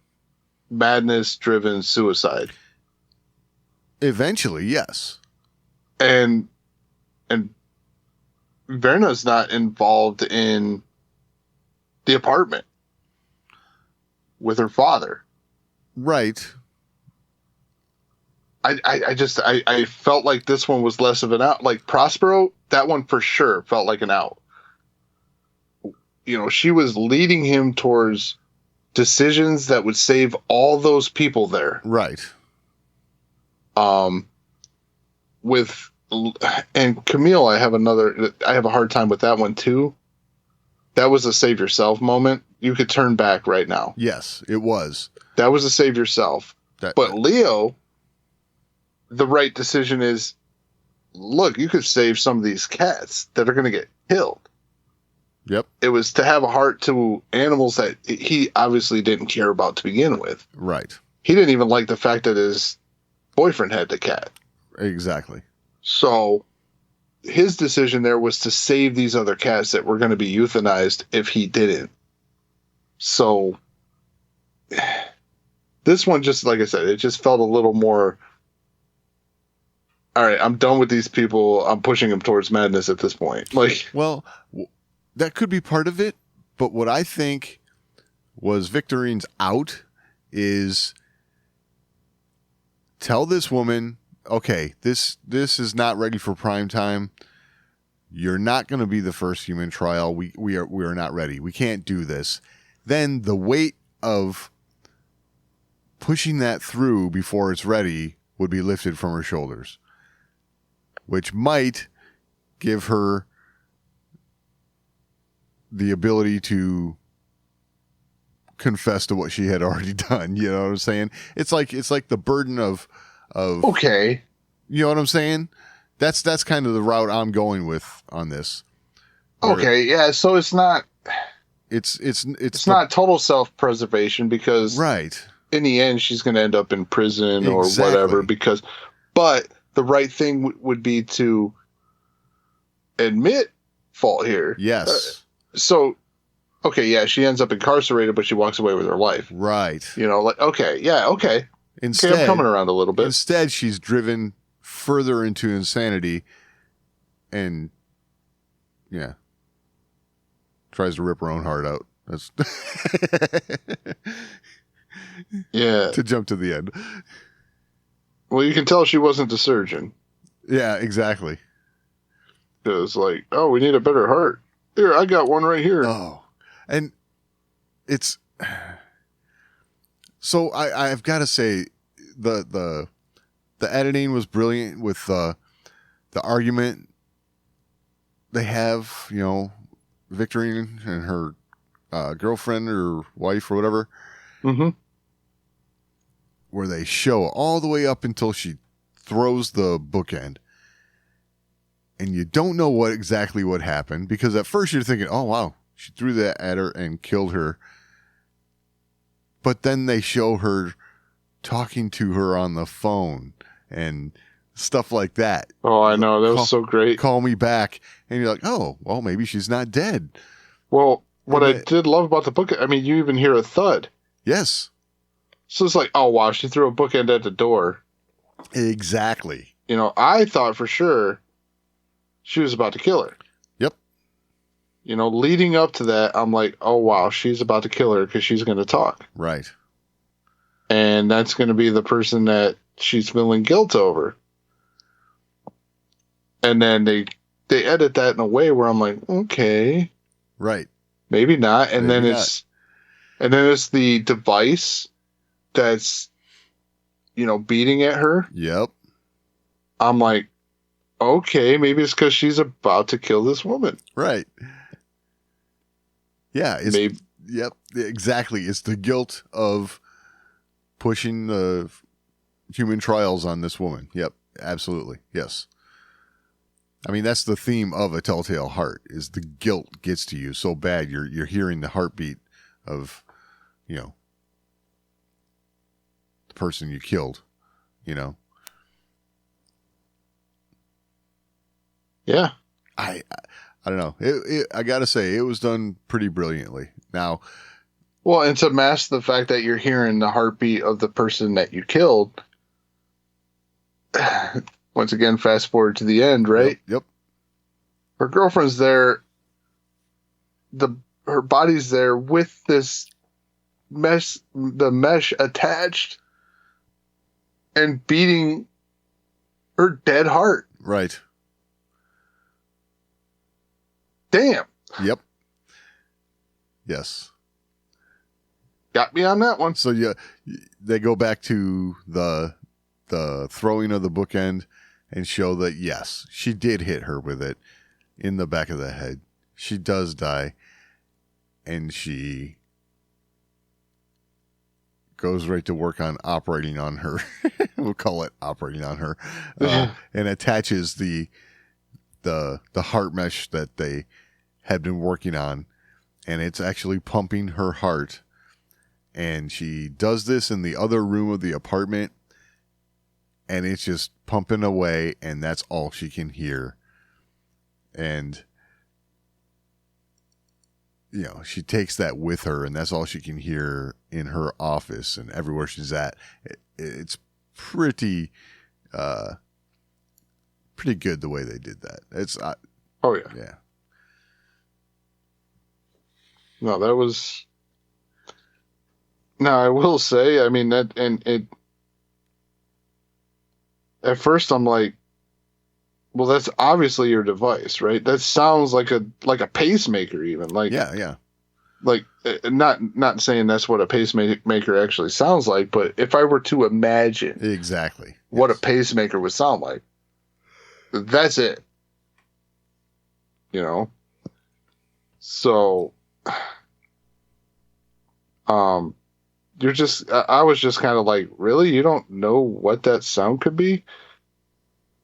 madness-driven suicide.
Eventually, yes.
And Verna's not involved in the apartment with her father.
Right.
I felt like this one was less of an out. Like Prospero, that one for sure felt like an out. She was leading him towards decisions that would save all those people there.
Right.
And Camille, I have a hard time with that one too. That was a save yourself moment. You could turn back right now.
Yes, it was.
That was a save yourself. But Leo, the right decision is, look, you could save some of these cats that are going to get killed.
Yep.
It was to have a heart to animals that he obviously didn't care about to begin with.
Right.
He didn't even like the fact that his boyfriend had the cat.
Exactly.
So his decision there was to save these other cats that were going to be euthanized if he didn't. So this one, just like I said, it just felt a little more, all right, I'm done with these people. I'm pushing them towards madness at this point. Like,
well, that could be part of it, but what I think was Victorine's out is tell this woman, okay, this is not ready for prime time. You're not going to be the first human trial. We are not ready. We can't do this. Then the weight of pushing that through before it's ready would be lifted from her shoulders, which might give her the ability to confess to what she had already done. You know what I'm saying? It's like the burden of
okay.
You know what I'm saying? That's kind of the route I'm going with on this.
Okay, yeah, so it's not not total self-preservation, because
right.
in the end she's going to end up in prison or
Exactly.
whatever, but the right thing would be to admit fault here.
Yes.
So okay, yeah, she ends up incarcerated, but she walks away with her life.
Right.
You know, like, okay, yeah, okay.
Instead,
I'm coming around a little bit.
Instead, she's driven further into insanity and, yeah, tries to rip her own heart out. That's
yeah.
To jump to the end.
Well, you can tell she wasn't the surgeon.
Yeah, exactly.
It was like, oh, we need a better heart. Here, I got one right here.
Oh, and it's so I've got to say the editing was brilliant with the argument they have, you know, Victorine and her girlfriend or wife or whatever,
mm-hmm.
where they show all the way up until she throws the bookend. And you don't know exactly what happened, because at first you're thinking, oh, wow, she threw that at her and killed her. But then they show her talking to her on the phone and stuff like that.
Oh, I know. That was so great.
Call me back. And you're like, oh, well, maybe she's not dead.
Well, what I did love about the book, I mean, you even hear a thud.
Yes.
So it's like, oh, wow, she threw a bookend at the door.
Exactly.
You know, I thought for sure she was about to kill her.
Yep.
You know, leading up to that, I'm like, oh, wow, she's about to kill her because she's going to talk.
Right.
And that's going to be the person that she's feeling guilt over. And then they edit that in a way where I'm like, okay.
Right.
Maybe not. And
Maybe
then it's the device that's, you know, beating at her.
Yep.
I'm like, okay, maybe it's because she's about to kill this woman.
Right. Yeah.
Maybe.
Yep. Exactly. It's the guilt of pushing the human trials on this woman. Yep. Absolutely. Yes. I mean, that's the theme of A Telltale Heart, is the guilt gets to you so bad you're hearing the heartbeat of, you know, the person you killed, you know.
Yeah.
I don't know. I got to say, it was done pretty brilliantly. Now,
well, and to mask the fact that you're hearing the heartbeat of the person that you killed, once again, fast forward to the end, right?
Yep.
Her girlfriend's there. Her body's there with the mesh attached and beating her dead heart.
Right.
Damn.
Yep. Yes.
Got me on that one.
So yeah, they go back to the throwing of the bookend and show that yes, she did hit her with it in the back of the head. She does die, and she goes right to work on operating on her. We'll call it operating on her, and attaches the heart mesh that they had been working on, and it's actually pumping her heart. And she does this in the other room of the apartment, and it's just pumping away, and that's all she can hear. And, you know, she takes that with her, and that's all she can hear in her office and everywhere she's at. It's pretty good the way they did that. It's
Oh yeah.
yeah.
No, that was. Now I will say, I mean that, and it. At first, I'm like, well, that's obviously your device, right? That sounds like a pacemaker, even
Yeah.
like not saying that's what a pacemaker actually sounds like, but if I were to imagine
Exactly
what a pacemaker would sound like, that's it. You know? So, you're just, I was just kind of like, really? You don't know what that sound could be?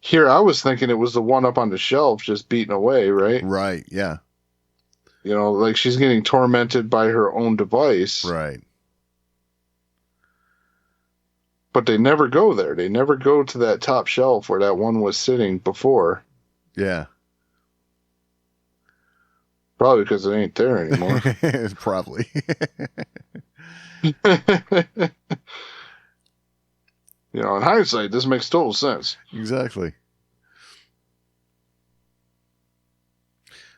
Here, I was thinking it was the one up on the shelf just beating away, right?
Right, yeah.
You know, like she's getting tormented by her own device.
Right.
But they never go there. They never go to that top shelf where that one was sitting before.
Yeah.
Probably because it ain't there anymore.
Probably.
You know, in hindsight, this makes total sense.
Exactly.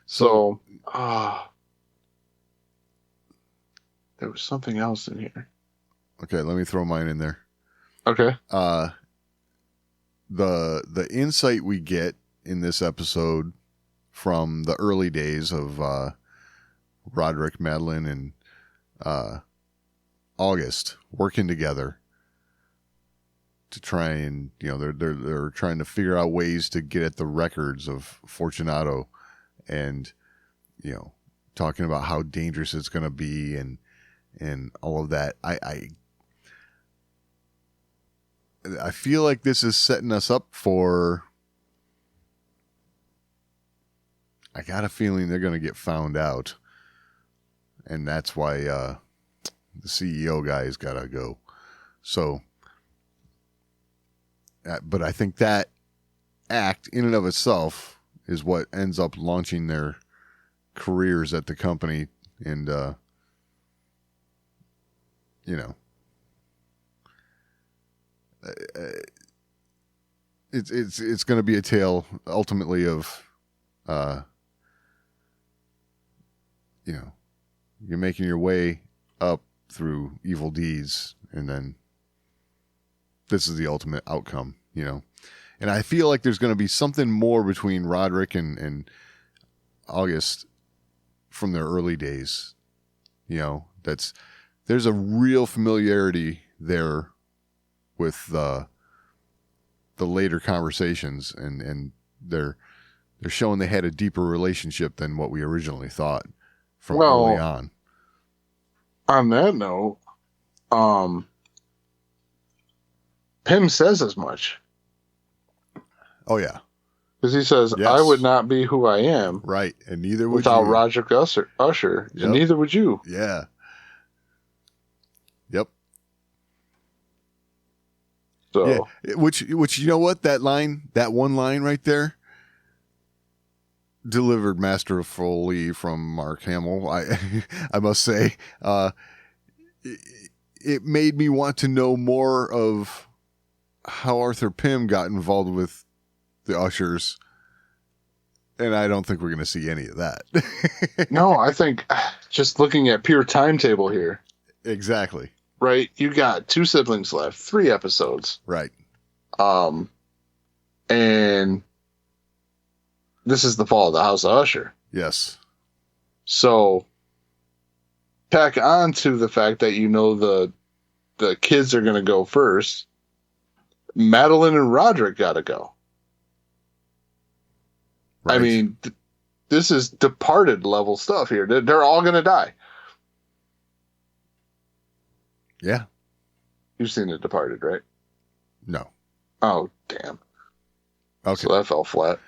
So, there was something else in here.
Okay, let me throw mine in there.
Okay.
The insight we get in this episode from the early days of Roderick, Madeline, and August working together to try and, you know, they're trying to figure out ways to get at the records of Fortunato, and, you know, talking about how dangerous it's going to be and all of that. I feel like this is setting us up for, I got a feeling they're going to get found out, and that's why the CEO guy's got to go. So, but I think that act in and of itself is what ends up launching their careers at the company, and you know, it's going to be a tale ultimately of, you know, you're making your way up through evil deeds, and then this is the ultimate outcome, you know. And I feel like there's going to be something more between Roderick and August from their early days, you know. There's a real familiarity there with the later conversations, and they're showing they had a deeper relationship than what we originally thought from early on.
On that note, Pym says as much.
Oh yeah,
because he says,
yes.
I would not be who I am,
right, and neither would
without
you.
Roderick Usher,
Yep.
and neither would you.
Yeah. Yep.
So,
yeah. Which you know what, that one line right there, delivered masterfully from Mark Hamill. I must say, it made me want to know more of how Arthur Pym got involved with the Ushers, and I don't think we're going to see any of that.
no, I think just looking at pure timetable here.
Exactly.
Right? You got 2 siblings left, 3 episodes.
Right.
And this is the fall of the House of Usher.
Yes.
So, tack on to the fact that, you know, the kids are going to go first. Madeline and Roderick got to go. Right. I mean, this is Departed level stuff here. They're all going to die.
Yeah.
You've seen The Departed, right?
No.
Oh, damn.
Okay.
So that fell flat.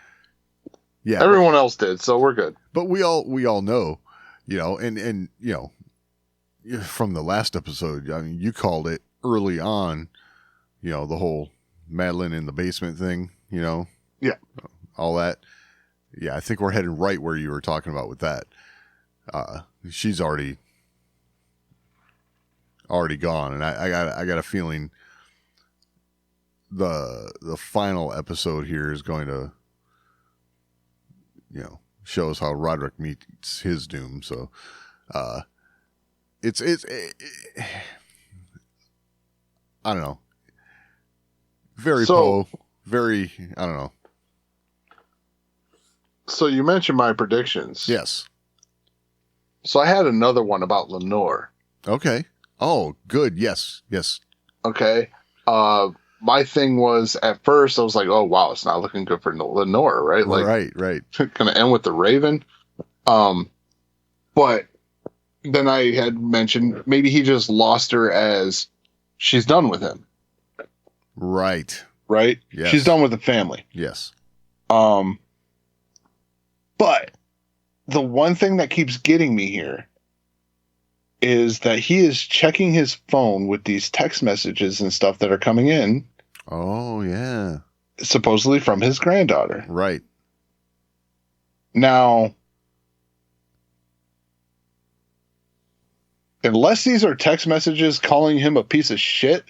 Yeah.
Everyone else did, so we're good.
But we all know, you know, and you know, from the last episode, I mean, you called it early on, you know, the whole Madeline in the basement thing, you know.
Yeah.
All that. Yeah, I think we're heading right where you were talking about with that. She's already gone, and I got a feeling the final episode here is going to, show us how Roderick meets his doom. So, it's I don't know, very very, I don't know.
So you mentioned my predictions.
Yes.
So I had another one about Lenore.
Okay. Oh, good. Yes.
Okay. My thing was, at first I was like, oh wow, it's not looking good for Lenore, right? Like,
right.
Gonna end with the Raven. But then I had mentioned maybe he just lost her as she's done with him.
Right.
Yes. She's done with the family.
Yes.
But the one thing that keeps getting me here is that he is checking his phone with these text messages and stuff that are coming in.
Oh, yeah.
Supposedly from his granddaughter.
Right.
Now, unless these are text messages calling him a piece of shit.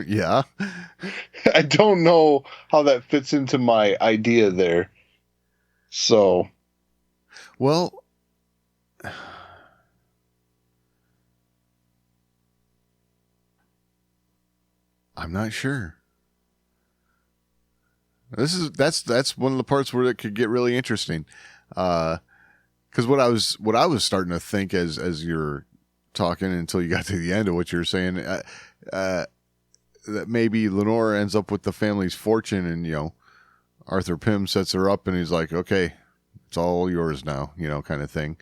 Yeah.
I don't know how that fits into my idea there. So.
Well, I'm not sure. That's one of the parts where it could get really interesting. Because what I was starting to think as you're talking until you got to the end of what you're saying, that maybe Lenore ends up with the family's fortune, and Arthur Pym sets her up, and he's like, okay, it's all yours now, kind of thing.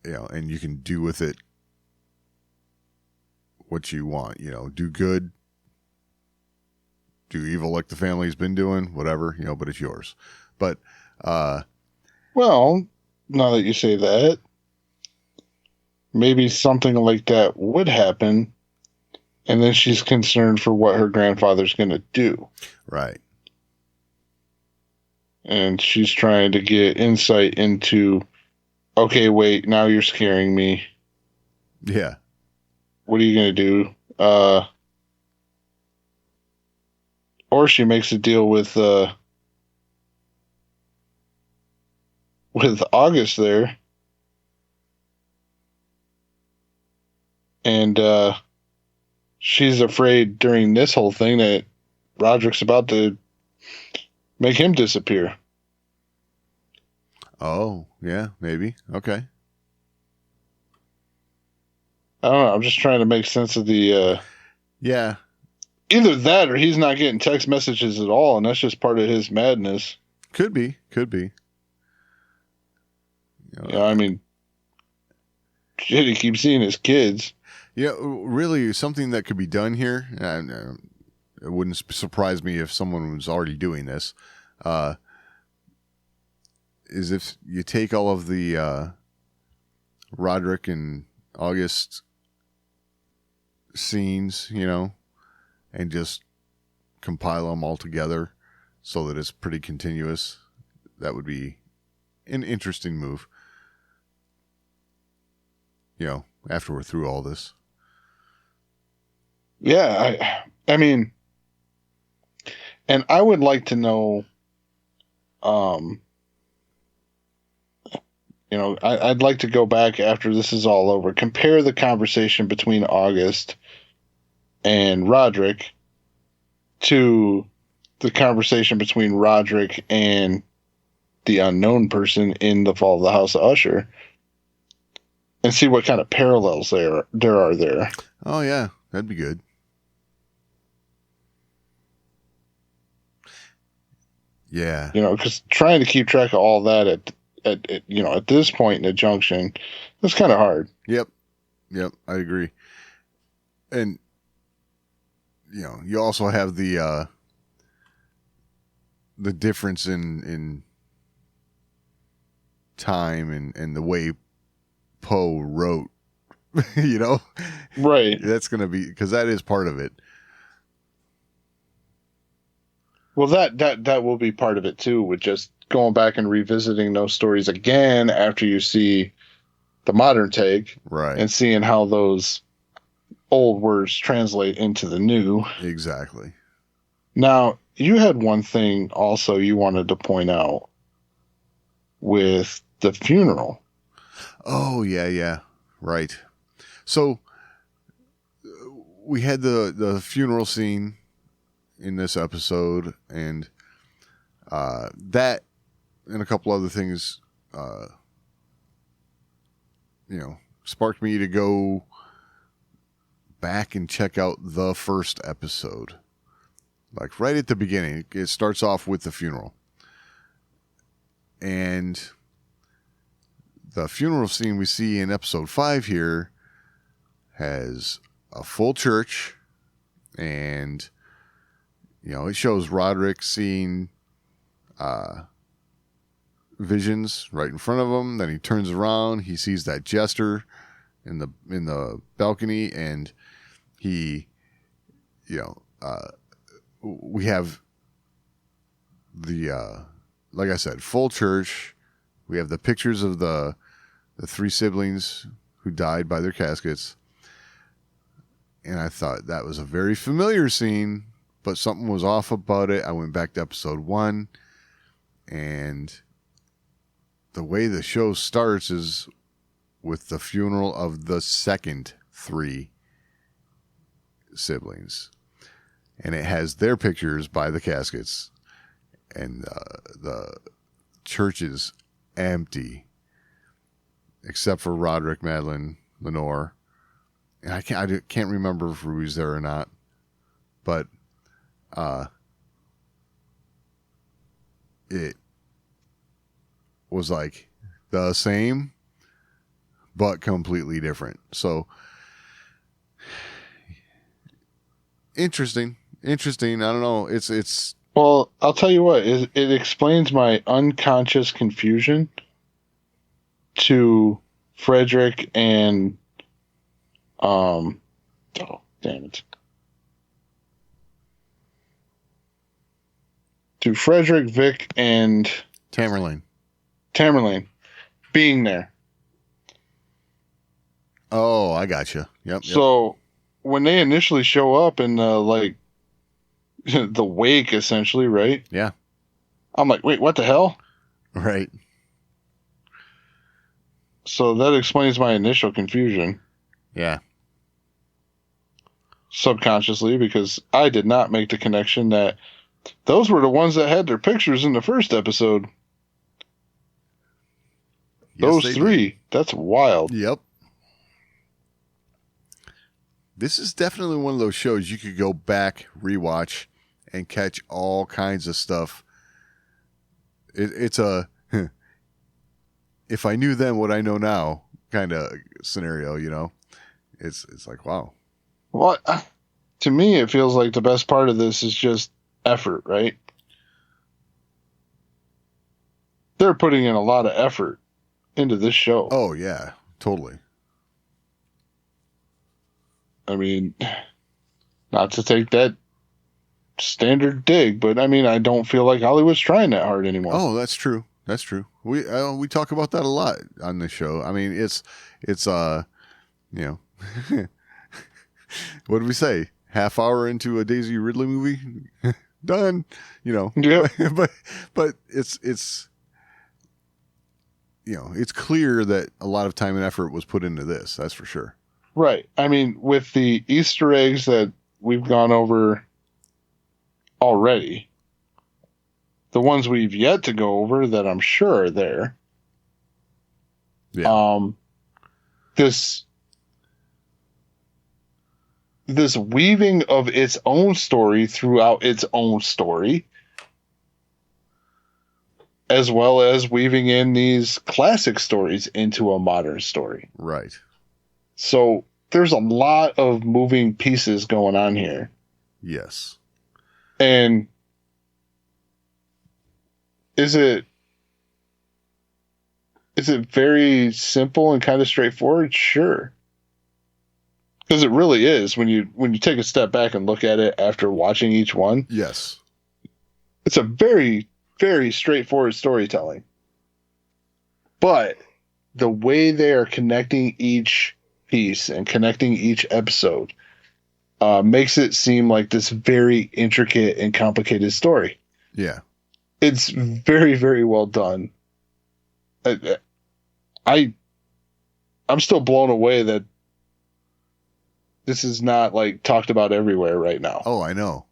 And you can do with it what you want, do good, do evil like the family's been doing, whatever, but it's yours. But,
well, now that you say that, maybe something like that would happen, and then she's concerned for what her grandfather's going to do.
Right.
And she's trying to get insight into, okay, wait, now you're scaring me.
Yeah.
What are you going to do? Or she makes a deal with August there. And she's afraid during this whole thing that Roderick's about to make him disappear.
Oh, yeah, maybe. Okay.
I don't know. I'm just trying to make sense of the...
yeah.
Either that or he's not getting text messages at all, and that's just part of his madness.
Could be.
Yeah, I mean, shit, he keeps seeing his kids.
Yeah, really, something that could be done here, and it wouldn't surprise me if someone was already doing this, is if you take all of the Roderick and August scenes, and just compile them all together so that it's pretty continuous. That would be an interesting move, after we're through all this.
Yeah, I mean, and I would like to know, I'd like to go back after this is all over, compare the conversation between August and Roderick to the conversation between Roderick and the unknown person in The Fall of the House of Usher, and see what kind of parallels there are there.
Oh yeah, that'd be good. Yeah.
Because trying to keep track of all that at this point in the junction, it's kind of hard.
Yep, I agree. And you also have the difference in time and the way Poe wrote,
Right.
That's going to be, because that is part of it.
Well, that will be part of it too, with just going back and revisiting those stories again after you see the modern take,
Right.
and seeing how those old words translate into the new.
Exactly.
Now, you had one thing also you wanted to point out with the funeral.
Oh, yeah. Right. So we had the funeral scene in this episode, and that and a couple other things, sparked me to go back and check out the first episode. Like right at the beginning, it starts off with the funeral. And the funeral scene we see in episode 5 here has a full church, and it shows Roderick seeing visions right in front of him. Then he turns around, he sees that jester in the balcony, and he, we have the like I said, full church. We have the pictures of the 3 siblings who died by their caskets. And I thought that was a very familiar scene, but something was off about it. I went back to episode 1, and the way the show starts is with the funeral of the second 3 siblings. And it has their pictures by the caskets. And the church is empty, except for Roderick, Madeline, Lenore. And I can't remember if Ruby's there or not. But it was like the same, but completely different. So interesting. I don't know. It's.
Well, I'll tell you what. It explains my unconscious confusion to Frederick and oh, damn it. To Frederick, Vic, and
Tamerlane
being there.
Oh, I gotcha. Yep.
So when they initially show up in the the wake, essentially, right?
Yeah.
I'm like, wait, what the hell?
Right.
So that explains my initial confusion.
Yeah.
Subconsciously, because I did not make the connection that those were the ones that had their pictures in the first episode.
Yes,
those 3. Did. That's wild.
Yep. This is definitely one of those shows you could go back, rewatch, and catch all kinds of stuff. It's a if I knew then what I know now kind of scenario, It's like, wow.
Well, to me, it feels like the best part of this is just effort, right? They're putting in a lot of effort into this show.
Oh, yeah, totally.
I mean, not to take that standard dig, but I mean, I don't feel like Hollywood's trying that hard anymore.
Oh, that's true. We talk about that a lot on this show. I mean, it's what did we say? Half hour into a Daisy Ridley movie, done.
Yeah.
but it's it's clear that a lot of time and effort was put into this. That's for sure.
Right. I mean, with the Easter eggs that we've gone over already, the ones we've yet to go over that I'm sure are there.
Yeah.
This weaving of its own story throughout its own story, as well as weaving in these classic stories into a modern story.
Right.
So there's a lot of moving pieces going on here.
Yes.
And is it very simple and kind of straightforward? Sure. Because it really is when you take a step back and look at it after watching each one.
Yes.
It's a very, very straightforward storytelling. But the way they are connecting each piece and connecting each episode makes it seem like this very intricate and complicated story.
Yeah.
It's very, very well done. I'm still blown away that this is not like talked about everywhere right now.
Oh, I know.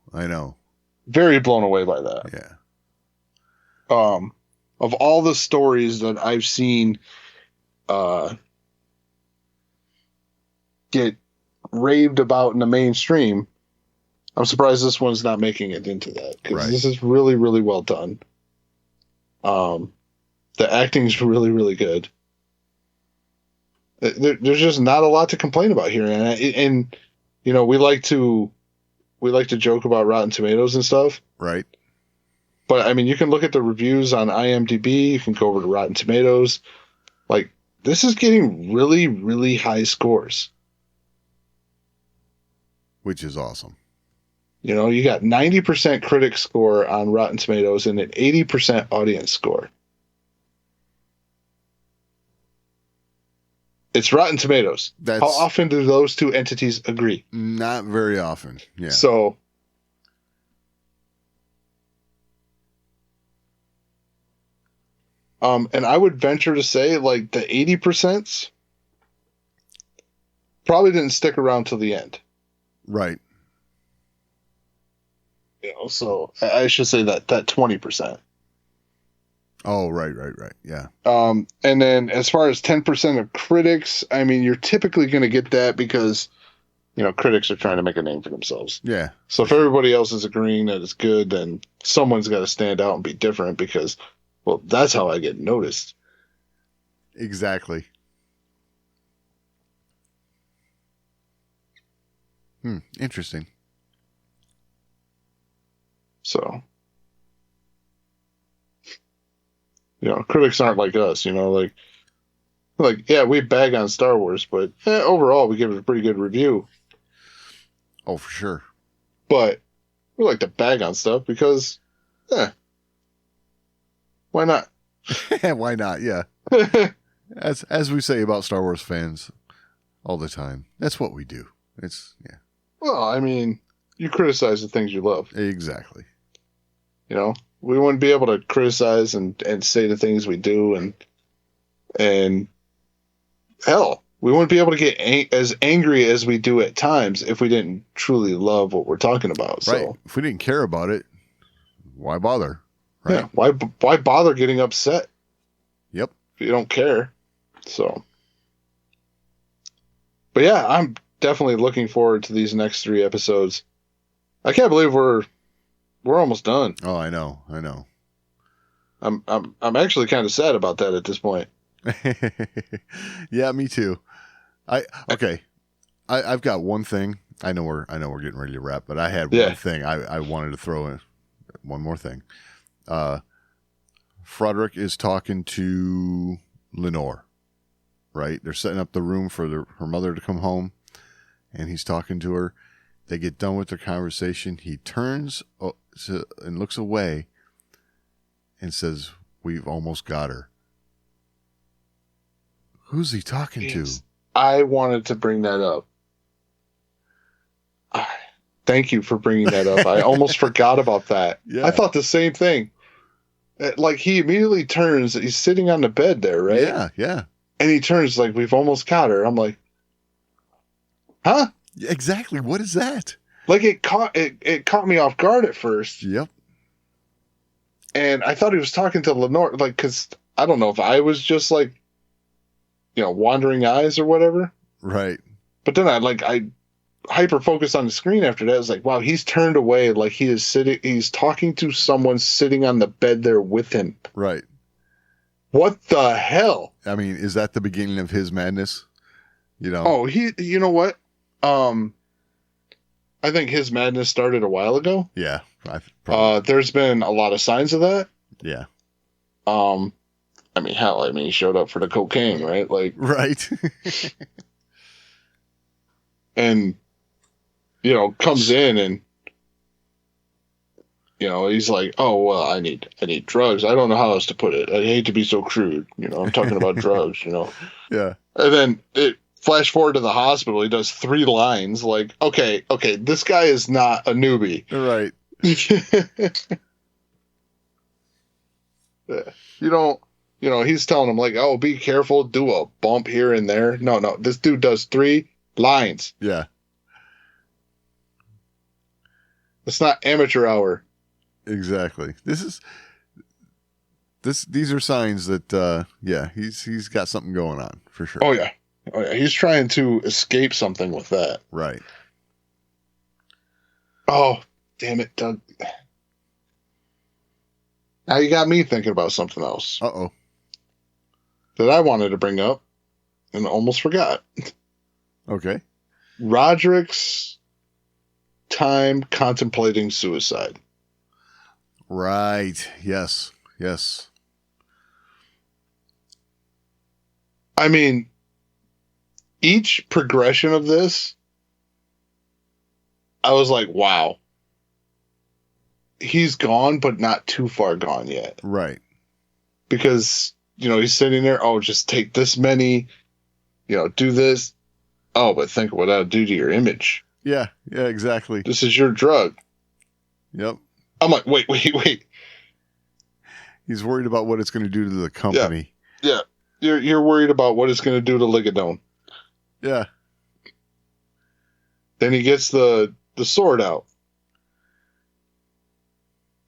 Very blown away by that.
Yeah.
Of all the stories that I've seen get raved about in the mainstream, I'm surprised this one's not making it into that, because this is really, really well done. The acting's really, really good. There's just not a lot to complain about here, and you know, we like to joke about Rotten Tomatoes and stuff,
right?
But I mean, you can look at the reviews on IMDb. You can go over to Rotten Tomatoes. Like, this is getting really, really high scores,
which is awesome.
You know, you got 90% critic score on Rotten Tomatoes and an 80% audience score. It's Rotten Tomatoes. How often do those two entities agree?
Not very often. Yeah.
So, and I would venture to say, like, the 80% probably didn't stick around till the end.
Right.
You know, so I should say that 20%.
Oh, right. Yeah.
And then as far as 10% of critics, I mean, you're typically going to get that because, you know, critics are trying to make a name for themselves.
Yeah.
So if everybody else is agreeing that it's good, then someone's got to stand out and be different because, well, that's how I get noticed.
Exactly. Interesting.
So, you know, critics aren't like us, you know, like, yeah, we bag on Star Wars, but overall we give it a pretty good review.
Oh, for sure.
But we like to bag on stuff because, why not?
Why not? Yeah. As we say about Star Wars fans all the time, that's what we do. Yeah.
Well, I mean, you criticize the things you love.
Exactly.
You know, we wouldn't be able to criticize and say the things we do, and hell, we wouldn't be able to get as angry as we do at times if we didn't truly love what we're talking about.
Right.
So,
if we didn't care about it, why bother? Right.
Yeah. Why bother getting upset?
Yep.
If you don't care. So, but yeah, I'm definitely looking forward to these next 3 episodes. I can't believe we're almost done.
Oh, I know.
I'm actually kind of sad about that at this point.
Yeah, me too. I've got one thing. I know we're getting ready to wrap, but I had one thing I wanted to throw in. One more thing. Frederick is talking to Lenore, right? They're setting up the room for her mother to come home, and he's talking to her. They get done with their conversation. He turns and looks away and says, "We've almost got her." Who's he talking to?
I wanted to bring that up. Thank you for bringing that up. I almost forgot about that.
Yeah.
I thought the same thing. Like, he immediately turns. He's sitting on the bed there, right?
Yeah.
And he turns like, "We've almost got her." I'm like, huh?
Exactly. What is that?
Like, it caught me off guard at first.
Yep.
And I thought he was talking to Lenore, like, because I don't know if I was just like, you know, wandering eyes or whatever.
Right.
But then I hyper focused on the screen after that. I was like, wow, he's turned away, like he's talking to someone sitting on the bed there with him.
Right.
What the hell?
I mean, is that the beginning of his madness? You know.
Oh, you know what? I think his madness started a while ago.
Yeah.
There's been a lot of signs of that.
Yeah.
I mean, hell, he showed up for the cocaine, right? Like,
right.
And, you know, comes in and he's like, oh, well, I need drugs. I don't know how else to put it. I hate to be so crude. I'm talking about drugs,
Yeah.
And then it flash forward to the hospital. He does 3 lines like, okay, this guy is not a newbie.
Right.
He's telling him like, oh, be careful, do a bump here and there. No, this dude does 3 lines.
Yeah.
It's not amateur hour.
Exactly. These are signs that he's got something going on for sure.
Oh yeah. He's trying to escape something with that.
Right.
Oh, damn it, Doug. Now you got me thinking about something else
Uh-oh.
that I wanted to bring up and almost forgot.
Okay.
Roderick's time contemplating suicide.
Right. Yes.
I mean, each progression of this, I was like, wow. He's gone, but not too far gone yet.
Right.
Because, he's sitting there, oh, just take this many, do this. Oh, but think of what that'll do to your image.
Yeah, exactly.
This is your drug.
Yep.
I'm like, wait.
He's worried about what it's going to do to the company.
Yeah. You're worried about what it's going to do to Ligadone.
Yeah.
Then he gets the sword out.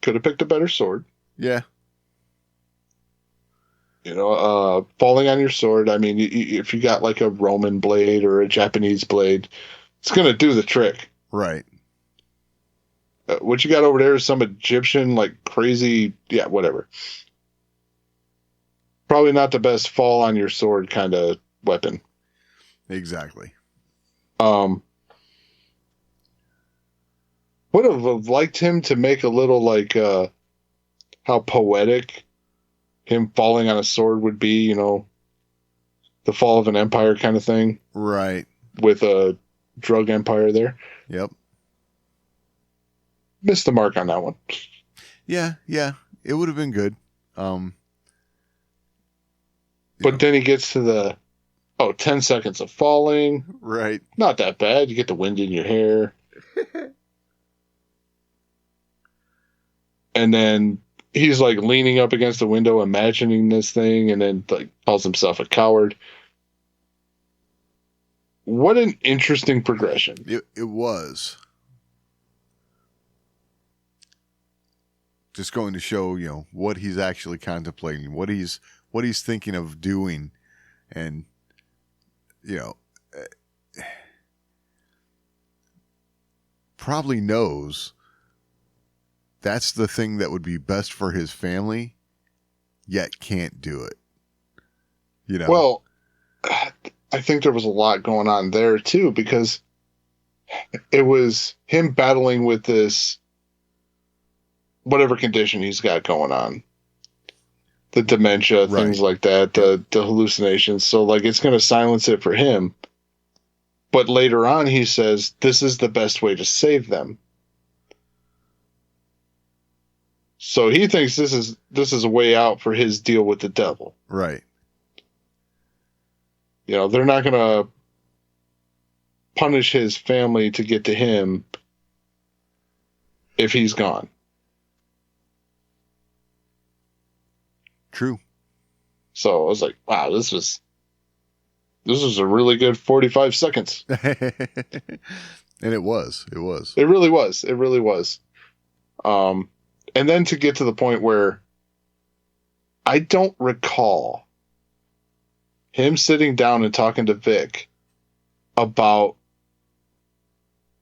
Could have picked a better sword.
Yeah.
Falling on your sword. I mean, if you got like a Roman blade or a Japanese blade, it's going to do the trick.
Right.
What you got over there is some Egyptian, like crazy, whatever. Probably not the best fall on your sword kind of weapon.
Exactly.
Would have liked him to make a little like how poetic him falling on a sword would be, the fall of an empire kind of thing.
Right.
With a drug empire there.
Yep.
Missed the mark on that one.
Yeah. It would have been good.
But then he gets to the 10 seconds of falling.
Right.
Not that bad. You get the wind in your hair. And then he's like leaning up against the window, imagining this thing, and then like calls himself a coward. What an interesting progression.
It was. Just going to show, what he's actually contemplating, what he's thinking of doing, and probably knows that's the thing that would be best for his family, yet can't do it.
Well, I think there was a lot going on there too, because it was him battling with this whatever condition he's got going on. The dementia,
right.
Things like that, the hallucinations. So like it's going to silence it for him. But later on he says this is the best way to save them. So he thinks this is a way out for his deal with the devil.
Right.
They're not going to punish his family to get to him if he's gone.
True.
So I was like, wow, this was a really good 45 seconds.
And it was.
It really was. And then to get to the point where I don't recall him sitting down and talking to Vic about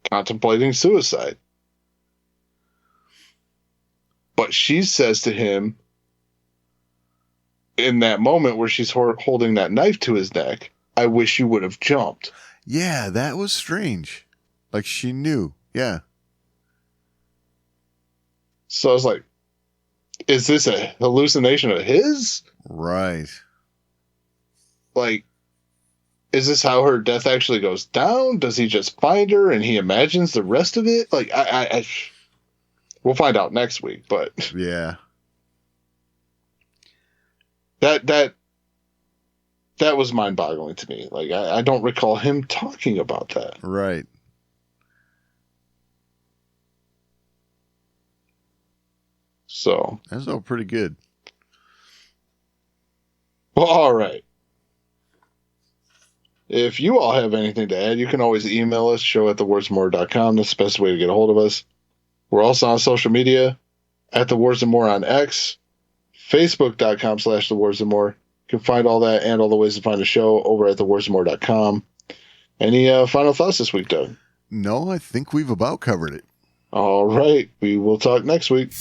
contemplating suicide. But she says to him in that moment where she's holding that knife to his neck, I wish you would have jumped.
Yeah, that was strange. Like she knew. Yeah.
So I was like, is this a hallucination of his?
Right.
Like, is this how her death actually goes down? Does he just find her and he imagines the rest of it? Like, We'll find out next week, but
Yeah.
that was mind-boggling to me. Like, I don't recall him talking about that.
Right.
So
That's all pretty good.
well, all right. If you all have anything to add, you can always email us, show@thewarsandmore.com. That's the best way to get a hold of us. We're also on social media, at The Wars and More on X, facebook.com/thewarsandmore. You can find all that and all the ways to find the show over at thewarsandmore.com. Any final thoughts this week, Doug?
No, I think we've about covered it.
All right. We will talk next week.